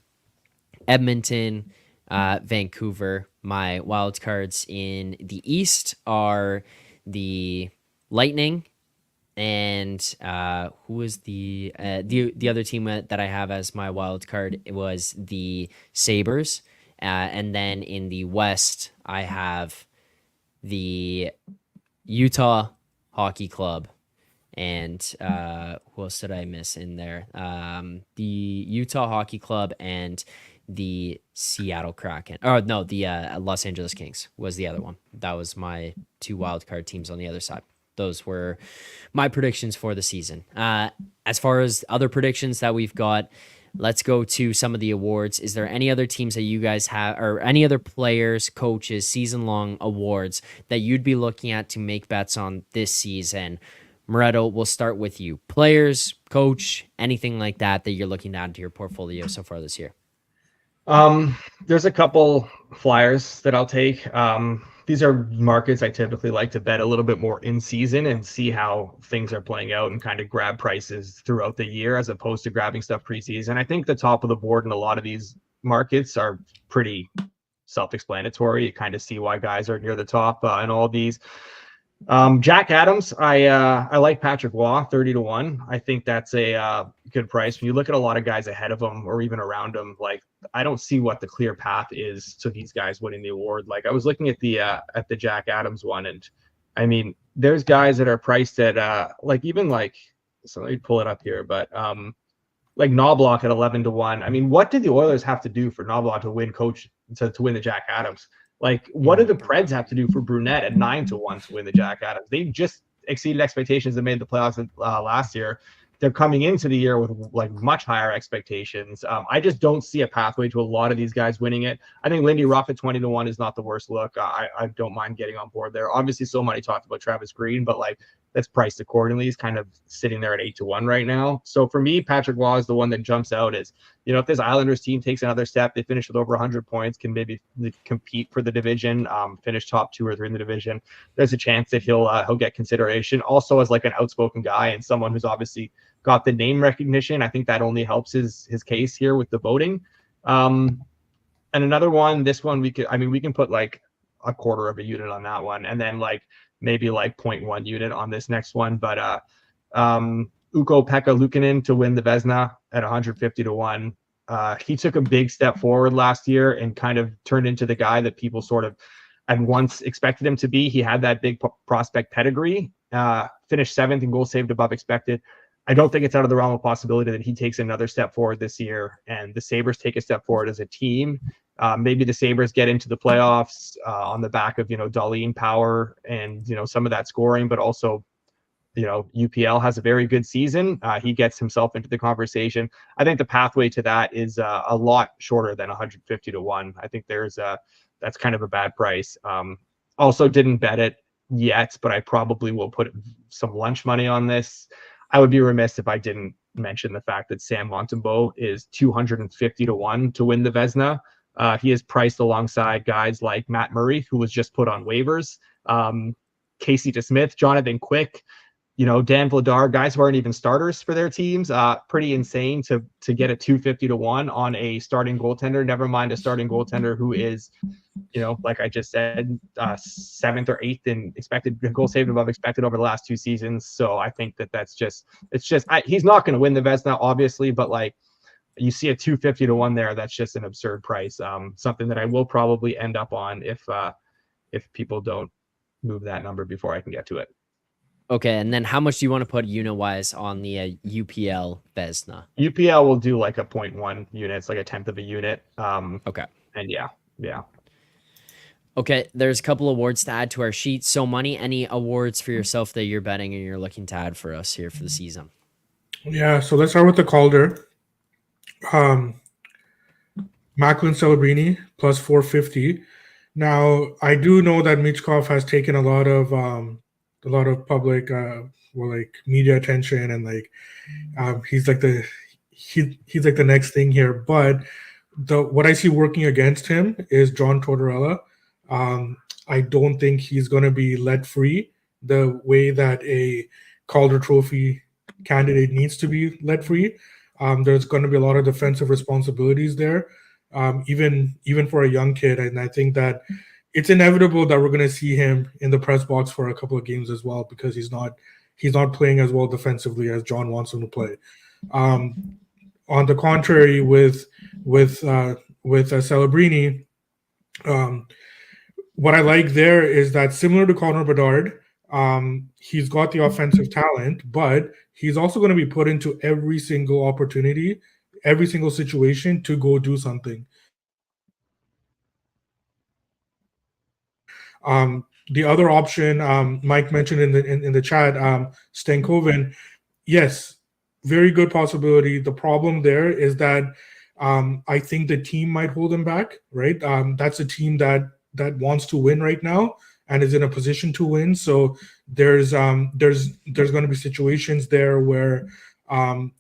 Edmonton, Vancouver. My wild cards in the East are the Lightning, and who was the other team that I have as my wild card? It was the Sabres. And then in the West, I have the Utah Hockey Club. And who else did I miss in there? The Utah Hockey Club and the Seattle Kraken. Oh, no, the Los Angeles Kings was the other one. That was my 2 wildcard teams on the other side. Those were my predictions for the season. As far as other predictions that we've got, let's go to some of the awards. Is there any other teams that you guys have, or any other players, coaches, season-long awards that you'd be looking at to make bets on this season? Moretto, we'll start with you. Players, coach, anything like that you're looking to add to your portfolio so far this year? There's a couple flyers that I'll take. These are markets I typically like to bet a little bit more in season and see how things are playing out and kind of grab prices throughout the year as opposed to grabbing stuff preseason. I think the top of the board in a lot of these markets are pretty self-explanatory. You kind of see why guys are near the top in all these. Jack Adams, I like Patrick Waugh, 30-1. I think that's a good price. When you look at a lot of guys ahead of him or even around him, like I don't see what the clear path is to these guys winning the award. Like I was looking at the Jack Adams one, and I mean, there's guys that are priced at so let me pull it up here, but like Knobloch at 11-1. I mean, what did the Oilers have to do for Knobloch to win to win the Jack Adams? Like, what did the Preds have to do for Brunette at 9-1 to win the Jack Adams? They just exceeded expectations and made the playoffs last year. They're coming into the year with like much higher expectations. I just don't see a pathway to a lot of these guys winning it. I think Lindy Ruff at 20-1 is not the worst look. I don't mind getting on board there. Obviously, so many talked about Travis Green, but like that's priced accordingly. He's kind of sitting there at 8-1 right now. So for me, Patrick Waugh is the one that jumps out as, if this Islanders team takes another step, they finish with over 100 points, can maybe compete for the division, finish top 2 or 3 in the division. There's a chance that he'll get consideration. Also as like an outspoken guy and someone who's obviously got the name recognition. I think that only helps his case here with the voting. And another one, this one we can put like a quarter of a unit on that one, and then like maybe like 0.1 unit on this next one. But Ukko-Pekka Luukkonen to win the Vezina at 150-1. He took a big step forward last year and kind of turned into the guy that people sort of at once expected him to be. He had that big prospect pedigree, finished 7th in goals saved above expected. I don't think it's out of the realm of possibility that he takes another step forward this year and the Sabres take a step forward as a team. Maybe the Sabres get into the playoffs on the back of, Darlene Power and, some of that scoring, but also, UPL has a very good season. He gets himself into the conversation. I think the pathway to that is a lot shorter than 150-1. I think that's kind of a bad price. Also didn't bet it yet, but I probably will put some lunch money on this. I would be remiss if I didn't mention the fact that Sam Montembeault is 250-1 to win the Vezina. He is priced alongside guys like Matt Murray, who was just put on waivers, Casey DeSmith, Jonathan Quick, Dan Vladar, guys who aren't even starters for their teams. Pretty insane to get a 250-1 on a starting goaltender, never mind a starting goaltender who is, like I just said, 7th or 8th in expected goal saved above expected over the last 2 seasons. So I think he's not going to win the Vezina, obviously, but like you see a 250-1 there, that's just an absurd price. Something that I will probably end up on if people don't move that number before I can get to it. Okay, and then how much do you want to put unit-wise on the UPL Vezina? UPL will do like a 0.1 unit. It's like a 10th of a unit. Okay. And yeah. Okay, there's a couple awards to add to our sheet. So, Money, any awards for yourself that you're betting and you're looking to add for us here for the season? Yeah, so let's start with the Calder. Macklin Celebrini plus 450. Now, I do know that Michkov has taken a lot of public media attention, and like he's like the next thing here. But what I see working against him is John Tortorella. I don't think he's going to be let free the way that a Calder Trophy candidate needs to be let free. There's going to be a lot of defensive responsibilities there, even for a young kid, and I think that it's inevitable that we're going to see him in the press box for a couple of games as well, because he's not playing as well defensively as John wants him to play. On the contrary, with Celebrini, what I like there is that similar to Connor Bedard, he's got the offensive talent, but he's also going to be put into every single opportunity, every single situation to go do something. The other option, Mike mentioned in the chat, Stankoven, yes, very good possibility. The problem there is that I think the team might hold him back, right? That's a team that wants to win right now and is in a position to win. So there's going to be situations there where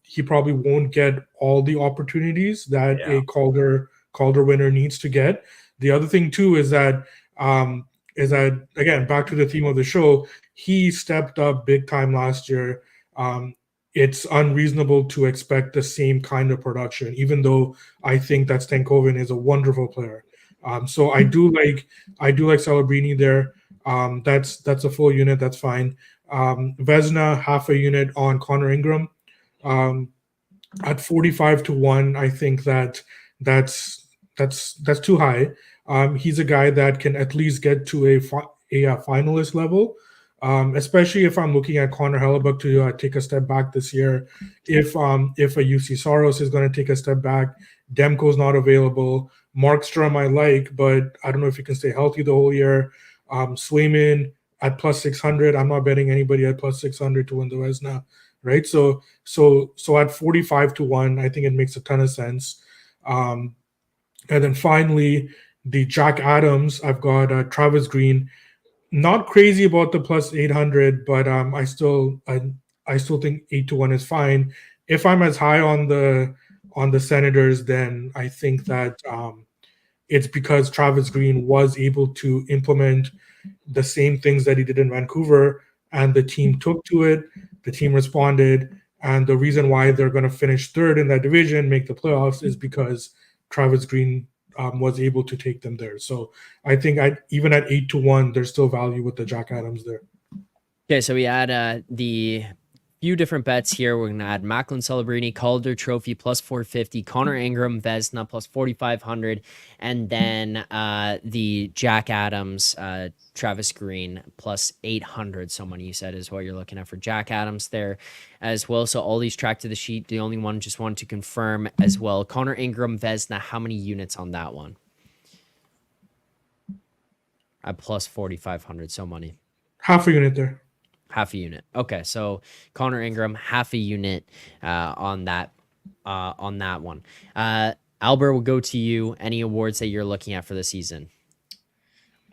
he probably won't get all the opportunities that a Calder winner needs to get. The other thing too is that again, back to the theme of the show, he stepped up big time last year. It's unreasonable to expect the same kind of production, even though I think that Stankoven is a wonderful player. So I do like Celebrini there. That's a full unit. That's fine. Vesna half a unit on Connor Ingram. Um, at 45-1, I think that's too high. He's a guy that can at least get to a finalist level, especially if I'm looking at Connor Hellebuck to take a step back this year. If a UC Soros is going to take a step back, Demko's not available. Markstrom I like, but I don't know if he can stay healthy the whole year. Swayman at plus 600. I'm not betting anybody at plus 600 to win the Vezina, right? So at 45-1, I think it makes a ton of sense. And then finally, the Jack Adams, I've got Travis Green. Not crazy about the plus 800, but I still think 8-1 is fine. If I'm as high on the Senators, then I think that it's because Travis Green was able to implement the same things that he did in Vancouver, and the team took to it. The team responded, and the reason why they're going to finish third in that division, make the playoffs, is because Travis Green was able to take them there. So I think even at 8-1, there's still value with the Jack Adams there. Okay, so we add the few different bets here. We're going to add Macklin Celebrini, Calder Trophy plus 450, Connor Ingram, Vezina plus 4,500, and then the Jack Adams, Travis Green plus 800. Someone you said is what you're looking at for Jack Adams there as well. So all these track to the sheet. The only one just wanted to confirm as well. Connor Ingram, Vezina, how many units on that one? At plus 4,500. So money. Half a unit there. Half a unit. Okay, so Connor Ingram, half a unit on that one. Alber, will go to you. Any awards that you're looking at for the season?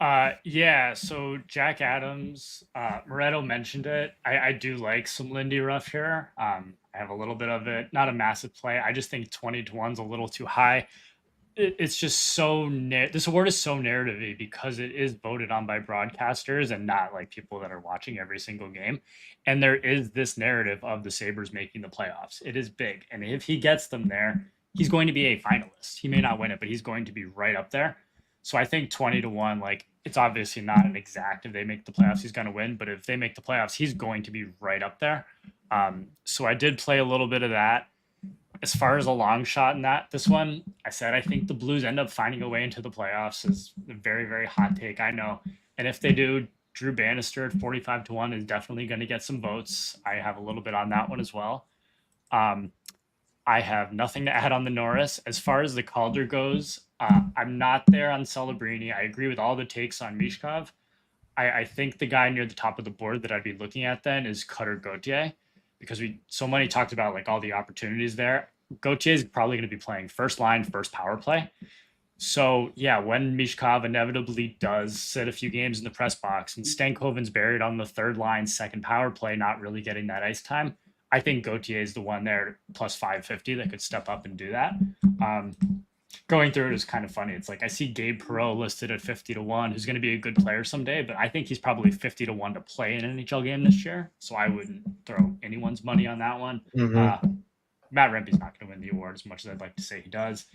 Yeah, so Jack Adams, Moretto mentioned it. I do like some Lindy Ruff here. I have a little bit of it, not a massive play. I just think 20-1's a little too high. It's just so this award is so narrative-y because it is voted on by broadcasters and not like people that are watching every single game. And there is this narrative of the Sabres making the playoffs. It is big. And if he gets them there, he's going to be a finalist. He may not win it, but he's going to be right up there. So I think 20-1, like, it's obviously not an exact if they make the playoffs, he's going to win. But if they make the playoffs, he's going to be right up there. So I did play a little bit of that. As far as a long shot in this one, I said I think the Blues end up finding a way into the playoffs. Is a very, very hot take, I know. And if they do, Drew Bannister at 45-1 is definitely going to get some votes. I have a little bit on that one as well. I have nothing to add on the Norris. As far as the Calder goes, I'm not there on Celebrini. I agree with all the takes on Mishkov. I think the guy near the top of the board that I'd be looking at then is Cutter Gauthier, because so many talked about like all the opportunities there. Gauthier is probably going to be playing first line, first power play. So yeah, when Mishkov inevitably does sit a few games in the press box and Stankoven's buried on the third line, second power play, not really getting that ice time, I think Gauthier is the one there plus 550 that could step up and do that. Going through it is kind of funny. It's like I see Gabe Perreault listed at 50-1, who's going to be a good player someday, but I think he's probably 50-1 to play in an NHL game this year. So I wouldn't throw anyone's money on that one. Mm-hmm. Matt Rempe's not going to win the award as much as I'd like to say he does.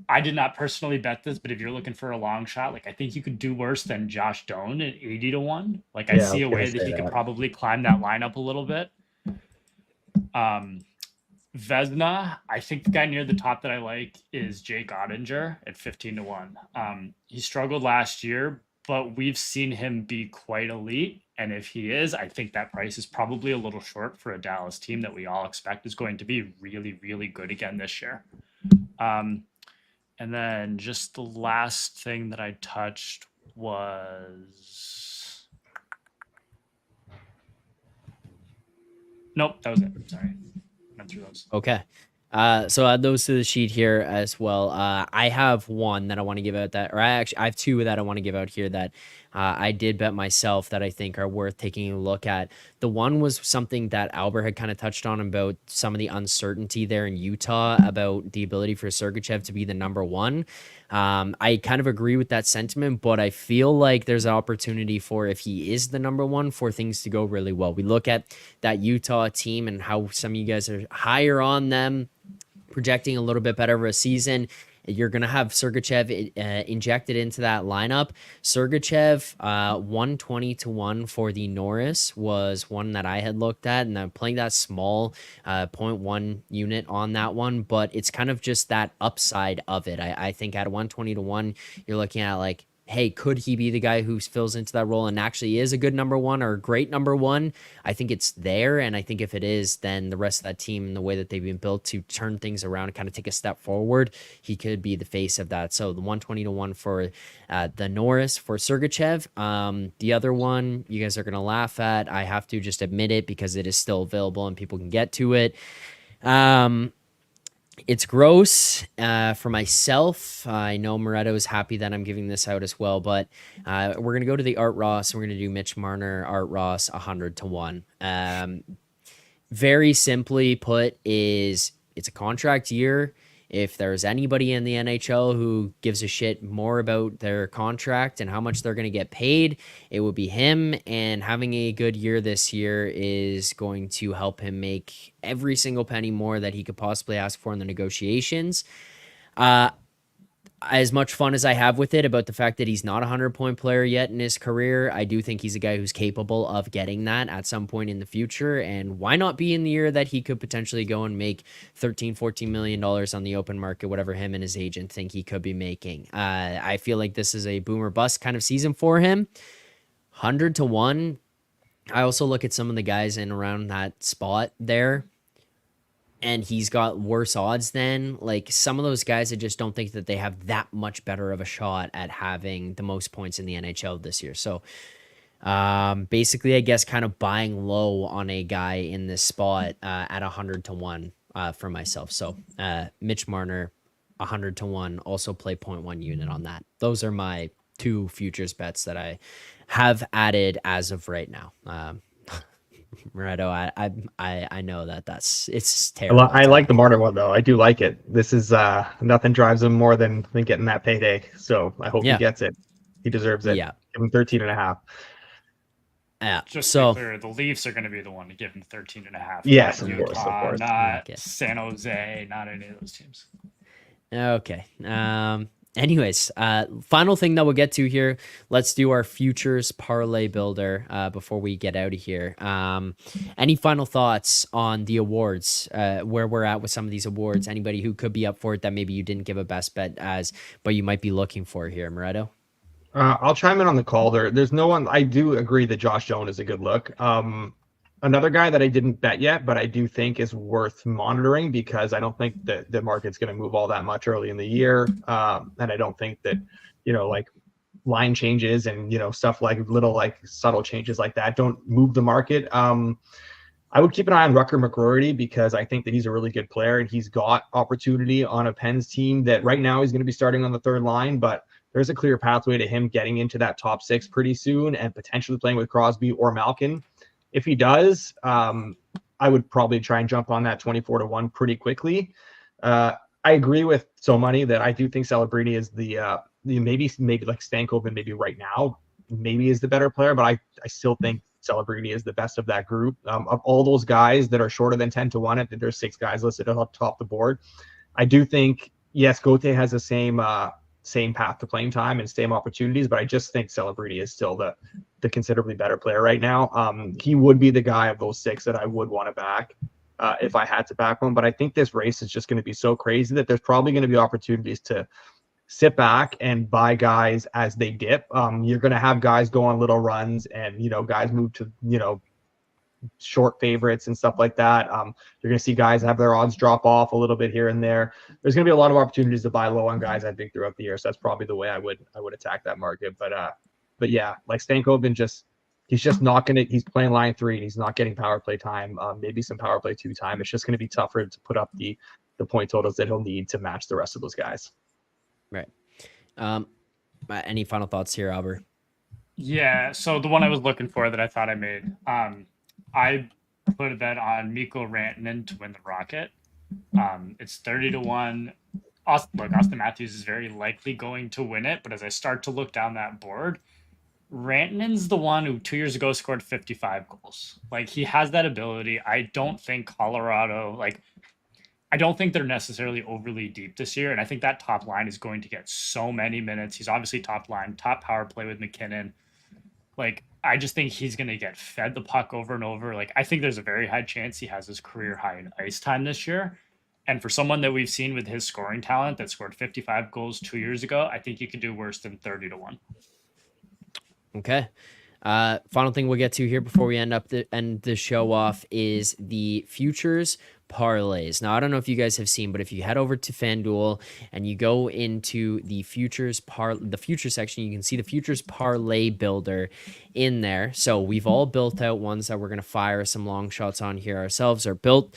I did not personally bet this, but if you're looking for a long shot, like I think you could do worse than Josh Doan at 80-1. Like I see a way that he could probably climb that lineup a little bit. Vezina, I think the guy near the top that I like is Jake Ottinger at 15-1. He struggled last year, but we've seen him be quite elite. And if he is, I think that price is probably a little short for a Dallas team that we all expect is going to be really, really good again this year. And then just the last thing that I touched was... Nope, that was it. Sorry. Went through those. Okay. So add those to the sheet here as well. I have one that I want to give out I have two that I want to give out here that I did bet myself that I think are worth taking a look at. The one was something that Alber had kind of touched on about some of the uncertainty there in Utah about the ability for Sergachev to be the number one. I kind of agree with that sentiment, but I feel like there's an opportunity for, if he is the number one, for things to go really well. We look at that Utah team and how some of you guys are higher on them, projecting a little bit better of a season. You're going to have Sergachev injected into that lineup. Sergachev, 120-1 for the Norris was one that I had looked at, and I'm playing that small 0.1 unit on that one, but it's kind of just that upside of it. I think at 120-1, you're looking at like, hey, could he be the guy who fills into that role and actually is a good number one or a great number one? I think it's there. And I think if it is, then the rest of that team and the way that they've been built to turn things around and kind of take a step forward, he could be the face of that. So the 120-1 for the Norris for Sergachev. The other one you guys are going to laugh at. I have to just admit it because it is still available and people can get to it. It's gross for myself. I know Moretto is happy that I'm giving this out as well, but we're going to go to the Art Ross and we're going to do Mitch Marner, Art Ross, 100-1. Very simply put is it's a contract year. If there's anybody in the NHL who gives a shit more about their contract and how much they're going to get paid, it would be him. And having a good year this year is going to help him make every single penny more that he could possibly ask for in the negotiations. As much fun as I have with it about the fact that he's not a 100-point player yet in his career, I do think he's a guy who's capable of getting that at some point in the future. And why not be in the year that he could potentially go and make $13-14 million on the open market, whatever him and his agent think he could be making. I feel like this is a boomer bust kind of season for him. 100-1. I also look at some of the guys in around that spot there, and he's got worse odds than like some of those guys. I just don't think that they have that much better of a shot at having the most points in the NHL this year. So basically, I guess kind of buying low on a guy in this spot at 100-1 for myself. So Mitch Marner, 100-1, also play 0.1 unit on that. Those are my two futures bets that I have added as of right now. Moretto, I know it's terrible. I like the Marner one though. I do like it. This is nothing drives him more than getting that payday. So I hope he gets it. He deserves it. Yeah. Give him 13.5. Yeah. Just so to be clear, the Leafs are going to be the one to give him 13.5. Yes, not of course, Utah, not Okay. San Jose, not any of those teams. Okay. Anyways, final thing that we'll get to here. Let's do our futures parlay builder before we get out of here. Any final thoughts on the awards, where we're at with some of these awards? Anybody who could be up for it that maybe you didn't give a best bet as, but you might be looking for here, Moretto? I'll chime in on the Calder. There's no one. I do agree that Josh Jones is a good look. Another guy that I didn't bet yet, but I do think is worth monitoring because I don't think that the market's going to move all that much early in the year. And I don't think that, like line changes and, stuff like little like subtle changes like that don't move the market. I would keep an eye on Rucker McGroarty because I think that he's a really good player and he's got opportunity on a Pens team that right now he's going to be starting on the third line, but there's a clear pathway to him getting into that top six pretty soon and potentially playing with Crosby or Malkin. If he does, I would probably try and jump on that 24-1 pretty quickly. I agree with so many that I do think Celebrini is the maybe like Stankoven maybe right now maybe is the better player, but I still think Celebrini is the best of that group. Of all those guys that are shorter than 10-1, I think there's 6 guys listed up top the board. I do think, yes, Gauthier has the same path to playing time and same opportunities, but I just think Celebrini is still the considerably better player right now. He would be the guy of those 6 that I would want to back if I had to back one. But I think this race is just going to be so crazy that there's probably going to be opportunities to sit back and buy guys as they dip. You're going to have guys go on little runs and, guys move to, short favorites and stuff like that. You're going to see guys have their odds drop off a little bit here and there. There's going to be a lot of opportunities to buy low on guys, I think, throughout the year. So that's probably the way I would attack that market. But yeah, like Stankoven he's just not going to, he's playing line 3 and he's not getting power play time, maybe some power play 2 time. It's just going to be tougher to put up the point totals that he'll need to match the rest of those guys. Right. Any final thoughts here, Alber? Yeah, so the one I was looking for that I thought I made, I put a bet on Mikko Rantanen to win the Rocket. It's 30-1. Austin Matthews is very likely going to win it, but as I start to look down that board, Rantanen's the one who 2 years ago scored 55 goals. Like, he has that ability. I don't think Colorado, like, I don't think they're necessarily overly deep this year. And I think that top line is going to get so many minutes. He's obviously top line, top power play with McKinnon. Like, I just think he's going to get fed the puck over and over. Like, I think there's a very high chance he has his career high in ice time this year. And for someone that we've seen with his scoring talent that scored 55 goals 2 years ago, I think he could do worse than 30-1. Okay. Final thing we'll get to here before we end the show off is the futures parlays. Now, I don't know if you guys have seen, but if you head over to FanDuel and you go into the futures section, you can see the futures parlay builder in there. So we've all built out ones that we're going to fire some long shots on here ourselves, or put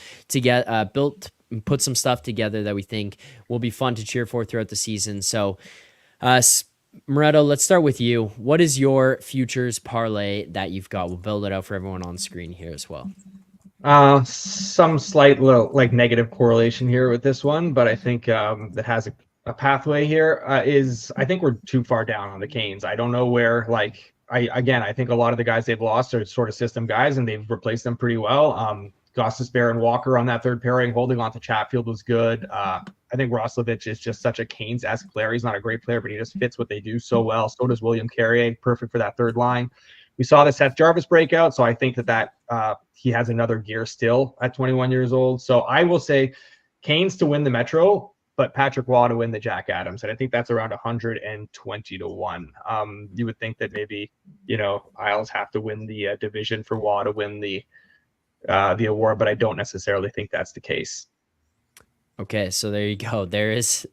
some stuff together that we think will be fun to cheer for throughout the season. So, Moretto, let's start with you. What is your futures parlay that you've got? We'll build it out for everyone on screen here as well. Some slight little like negative correlation here with this one, but I think that has a pathway here. I think we're too far down on the Canes. I don't know where. I think a lot of the guys they've lost are sort of system guys, and they've replaced them pretty well. Gostisbehere and Walker on that third pairing, holding on to Chatfield was good. I think Roslovic is just such a Canes-esque player. He's not a great player, but he just fits what they do so well. So does William Carrier, perfect for that third line. We saw the Seth Jarvis breakout, so I think that he has another gear still at 21 years old. So I will say Canes to win the Metro, but Patrick Waugh to win the Jack Adams, and I think that's around 120-1. You would think that maybe Isles have to win the division for Waugh to win the award, but I don't necessarily think that's the case. Okay, so there you go. There is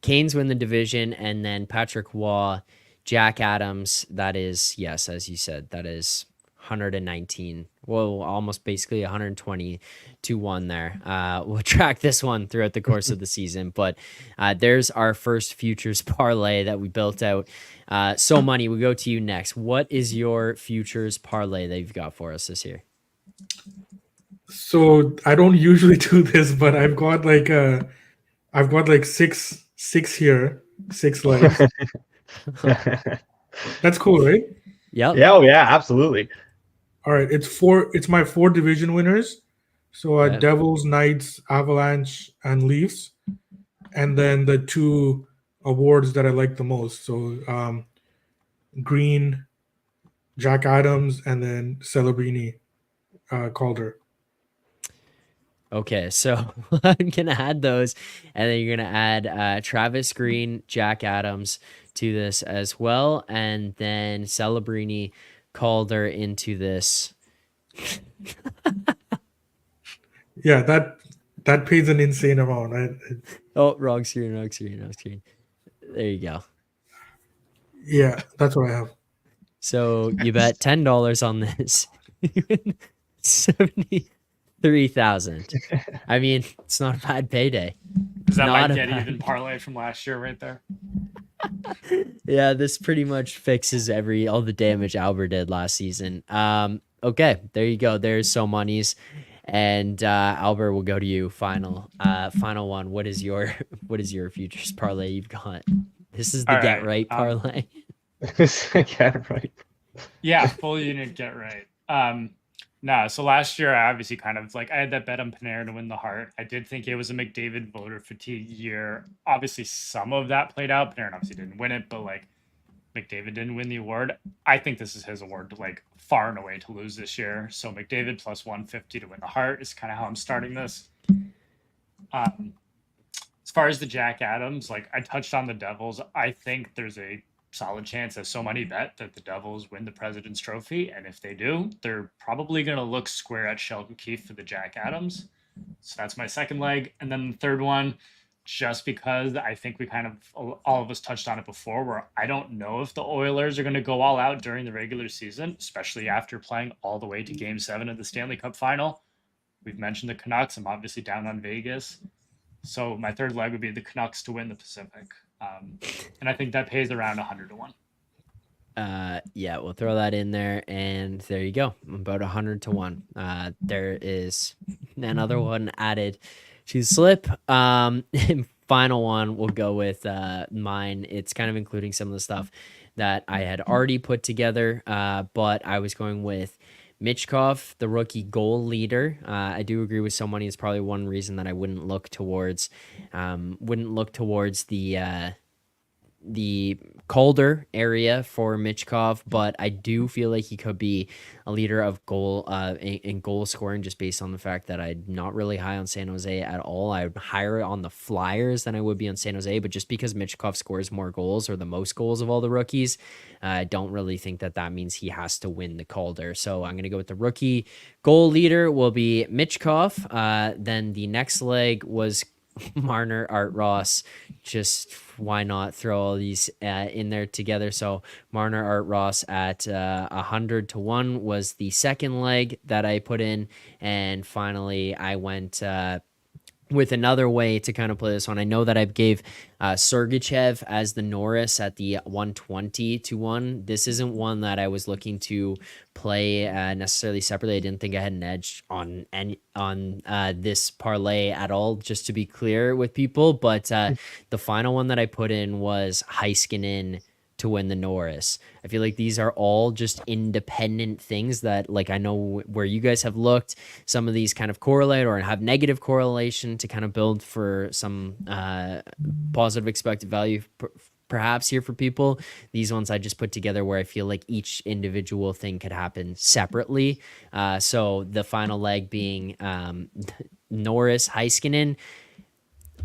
Canes win the division, and then Patrick Waugh, Jack Adams. That is, yes, as you said, that is 119. Well, almost basically 120-1 there. We'll track this one throughout the course of the season, but there's our first futures parlay that we built out. So Money, we go to you next. What is your futures parlay that you've got for us this year? So I don't usually do this, but I've got like six here, 6 legs. That's cool, right? Yep. Yeah, oh yeah, absolutely. All right, it's my 4 division winners. So Devils, Knights, Avalanche, and Leafs, and then the 2 awards that I like the most. So Green, Jack Adams, and then Celebrini, Calder. Okay, so I'm gonna add those, and then you're gonna add Travis Green, Jack Adams to this as well, and then Celebrini, Calder into this. Yeah, that pays an insane amount. Oh, wrong screen. There you go. Yeah, that's what I have. So you bet $10 on this. You win 73,000. I mean, it's not a bad payday. Is that Not my a get bad- even parlay from last year right there? Yeah, this pretty much fixes all the damage Alber did last season. Okay, there you go. There's so monies, and Alber, will go to you. Final one. What is your futures parlay you've got? This is the All get right, right parlay. Get right. Yeah, full unit get right. So last year I obviously I had that bet on Panarin to win the Hart. I did think it was a McDavid voter fatigue year. Obviously some of that played out. Panarin obviously didn't win it, but McDavid didn't win the award. I think this is his award to far and away to lose this year. So McDavid plus 150 to win the Hart is kind of how I'm starting this. As far as the Jack Adams, I touched on the Devils. I think there's a solid chance, as so many bet, that the Devils win the President's Trophy. And if they do, they're probably going to look square at Sheldon Keefe for the Jack Adams. So that's my second leg. And then the third one, just because I think we all of us touched on it before, where I don't know if the Oilers are going to go all out during the regular season, especially after playing all the way to Game 7 of the Stanley Cup Final. We've mentioned the Canucks. I'm obviously down on Vegas. So my third leg would be the Canucks to win the Pacific. And I think that pays around 100-1. Yeah, we'll throw that in there, and there you go, about 100-1. There is another one added to the slip. Final one, we'll go with mine. It's kind of including some of the stuff that I had already put together, but I was going with Michkov, the rookie goal leader. I do agree with so money. It's probably one reason that I wouldn't look towards the Calder area for Michkov, but I do feel like he could be a leader of goal in goal scoring just based on the fact that I'm not really high on San Jose at all. I'm higher on the Flyers than I would be on San Jose, but just because Michkov scores more goals or the most goals of all the rookies, I don't really think that means he has to win the Calder. So I'm going to go with the rookie goal leader will be Michkov. Then the next leg was Marner, Art Ross. Just why not throw all these in there together? So Marner, Art Ross at 100-1 was the second leg that I put in, and finally I went with another way to kind of play this one. I know that I gave Sergachev as the Norris at the 120-1. This isn't one that I was looking to play necessarily separately. I didn't think I had an edge on this parlay at all, just to be clear with people. But the final one that I put in was Heiskanen to win the Norris. I feel like these are all just independent things that, like, I know where you guys have looked, some of these kind of correlate or have negative correlation to kind of build for some positive expected value perhaps here for people. These ones I just put together where I feel like each individual thing could happen separately. So the final leg being Norris, Heiskanen.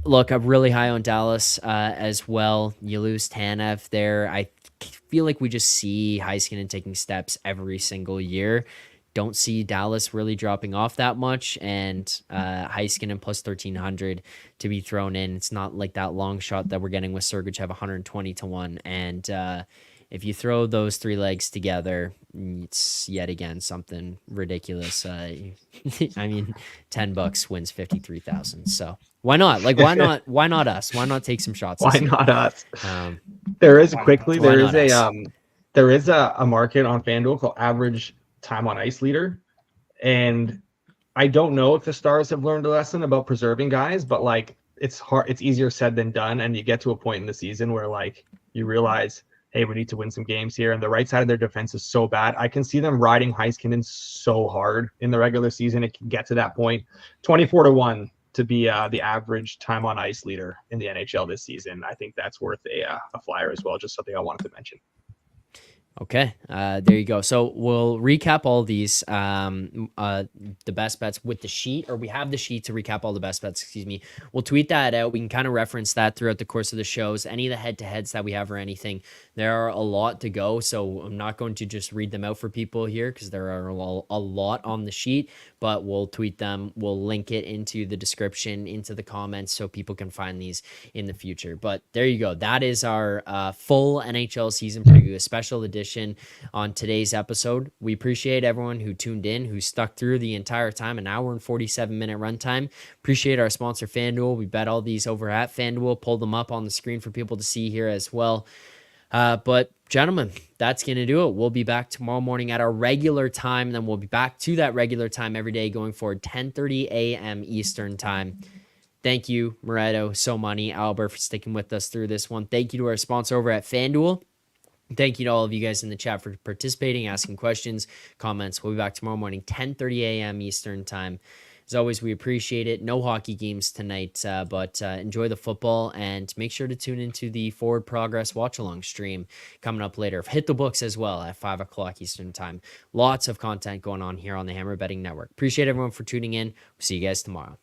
Look, I'm really high on Dallas as well. You lose Tanev there. I feel like we just see Heiskanen taking steps every single year. Don't see Dallas really dropping off that much, and Heiskanen plus 1,300 to be thrown in. It's not like that long shot that we're getting with Sergachev 120-1. And if you throw those three legs together, it's yet again something ridiculous. I mean, $10 wins 53,000. So why not? Like, why not? Why not us? Why not take some shots? Why not us? There is a market on FanDuel called average time on ice leader, and I don't know if the Stars have learned a lesson about preserving guys, but like it's hard. It's easier said than done, and you get to a point in the season where like you realize, hey, we need to win some games here, and the right side of their defense is so bad. I can see them riding Heiskanen so hard in the regular season. It can get to that point. 24-1 to be the average time on ice leader in the NHL this season. I think that's worth a flyer as well. Just something I wanted to mention. Okay, there you go. So we'll recap all these, the best bets with the sheet, or we have the sheet to recap all the best bets, excuse me. We'll tweet that out. We can kind of reference that throughout the course of the shows. Any of the head-to-heads that we have or anything, there are a lot to go, so I'm not going to just read them out for people here because there are a lot on the sheet, but we'll tweet them. We'll link it into the description, into the comments, so people can find these in the future. But there you go. That is our full NHL season preview, a special edition on today's episode. We appreciate everyone who tuned in, who stuck through the entire time, an hour and 47-minute runtime. Appreciate our sponsor, FanDuel. We bet all these over at FanDuel. Pulled them up on the screen for people to see here as well. But gentlemen, that's going to do it. We'll be back tomorrow morning at our regular time. Then we'll be back to that regular time every day going forward, 10:30 a.m. Eastern time. Thank you, Moretto, So Money, Alber, for sticking with us through this one. Thank you to our sponsor over at FanDuel. Thank you to all of you guys in the chat for participating, asking questions, comments. We'll be back tomorrow morning, 10:30 a.m. Eastern time. As always, we appreciate it. No hockey games tonight, but enjoy the football, and make sure to tune into the Forward Progress watch-along stream coming up later. Hit the books as well at 5 o'clock Eastern time. Lots of content going on here on the Hammer Betting Network. Appreciate everyone for tuning in. We'll see you guys tomorrow.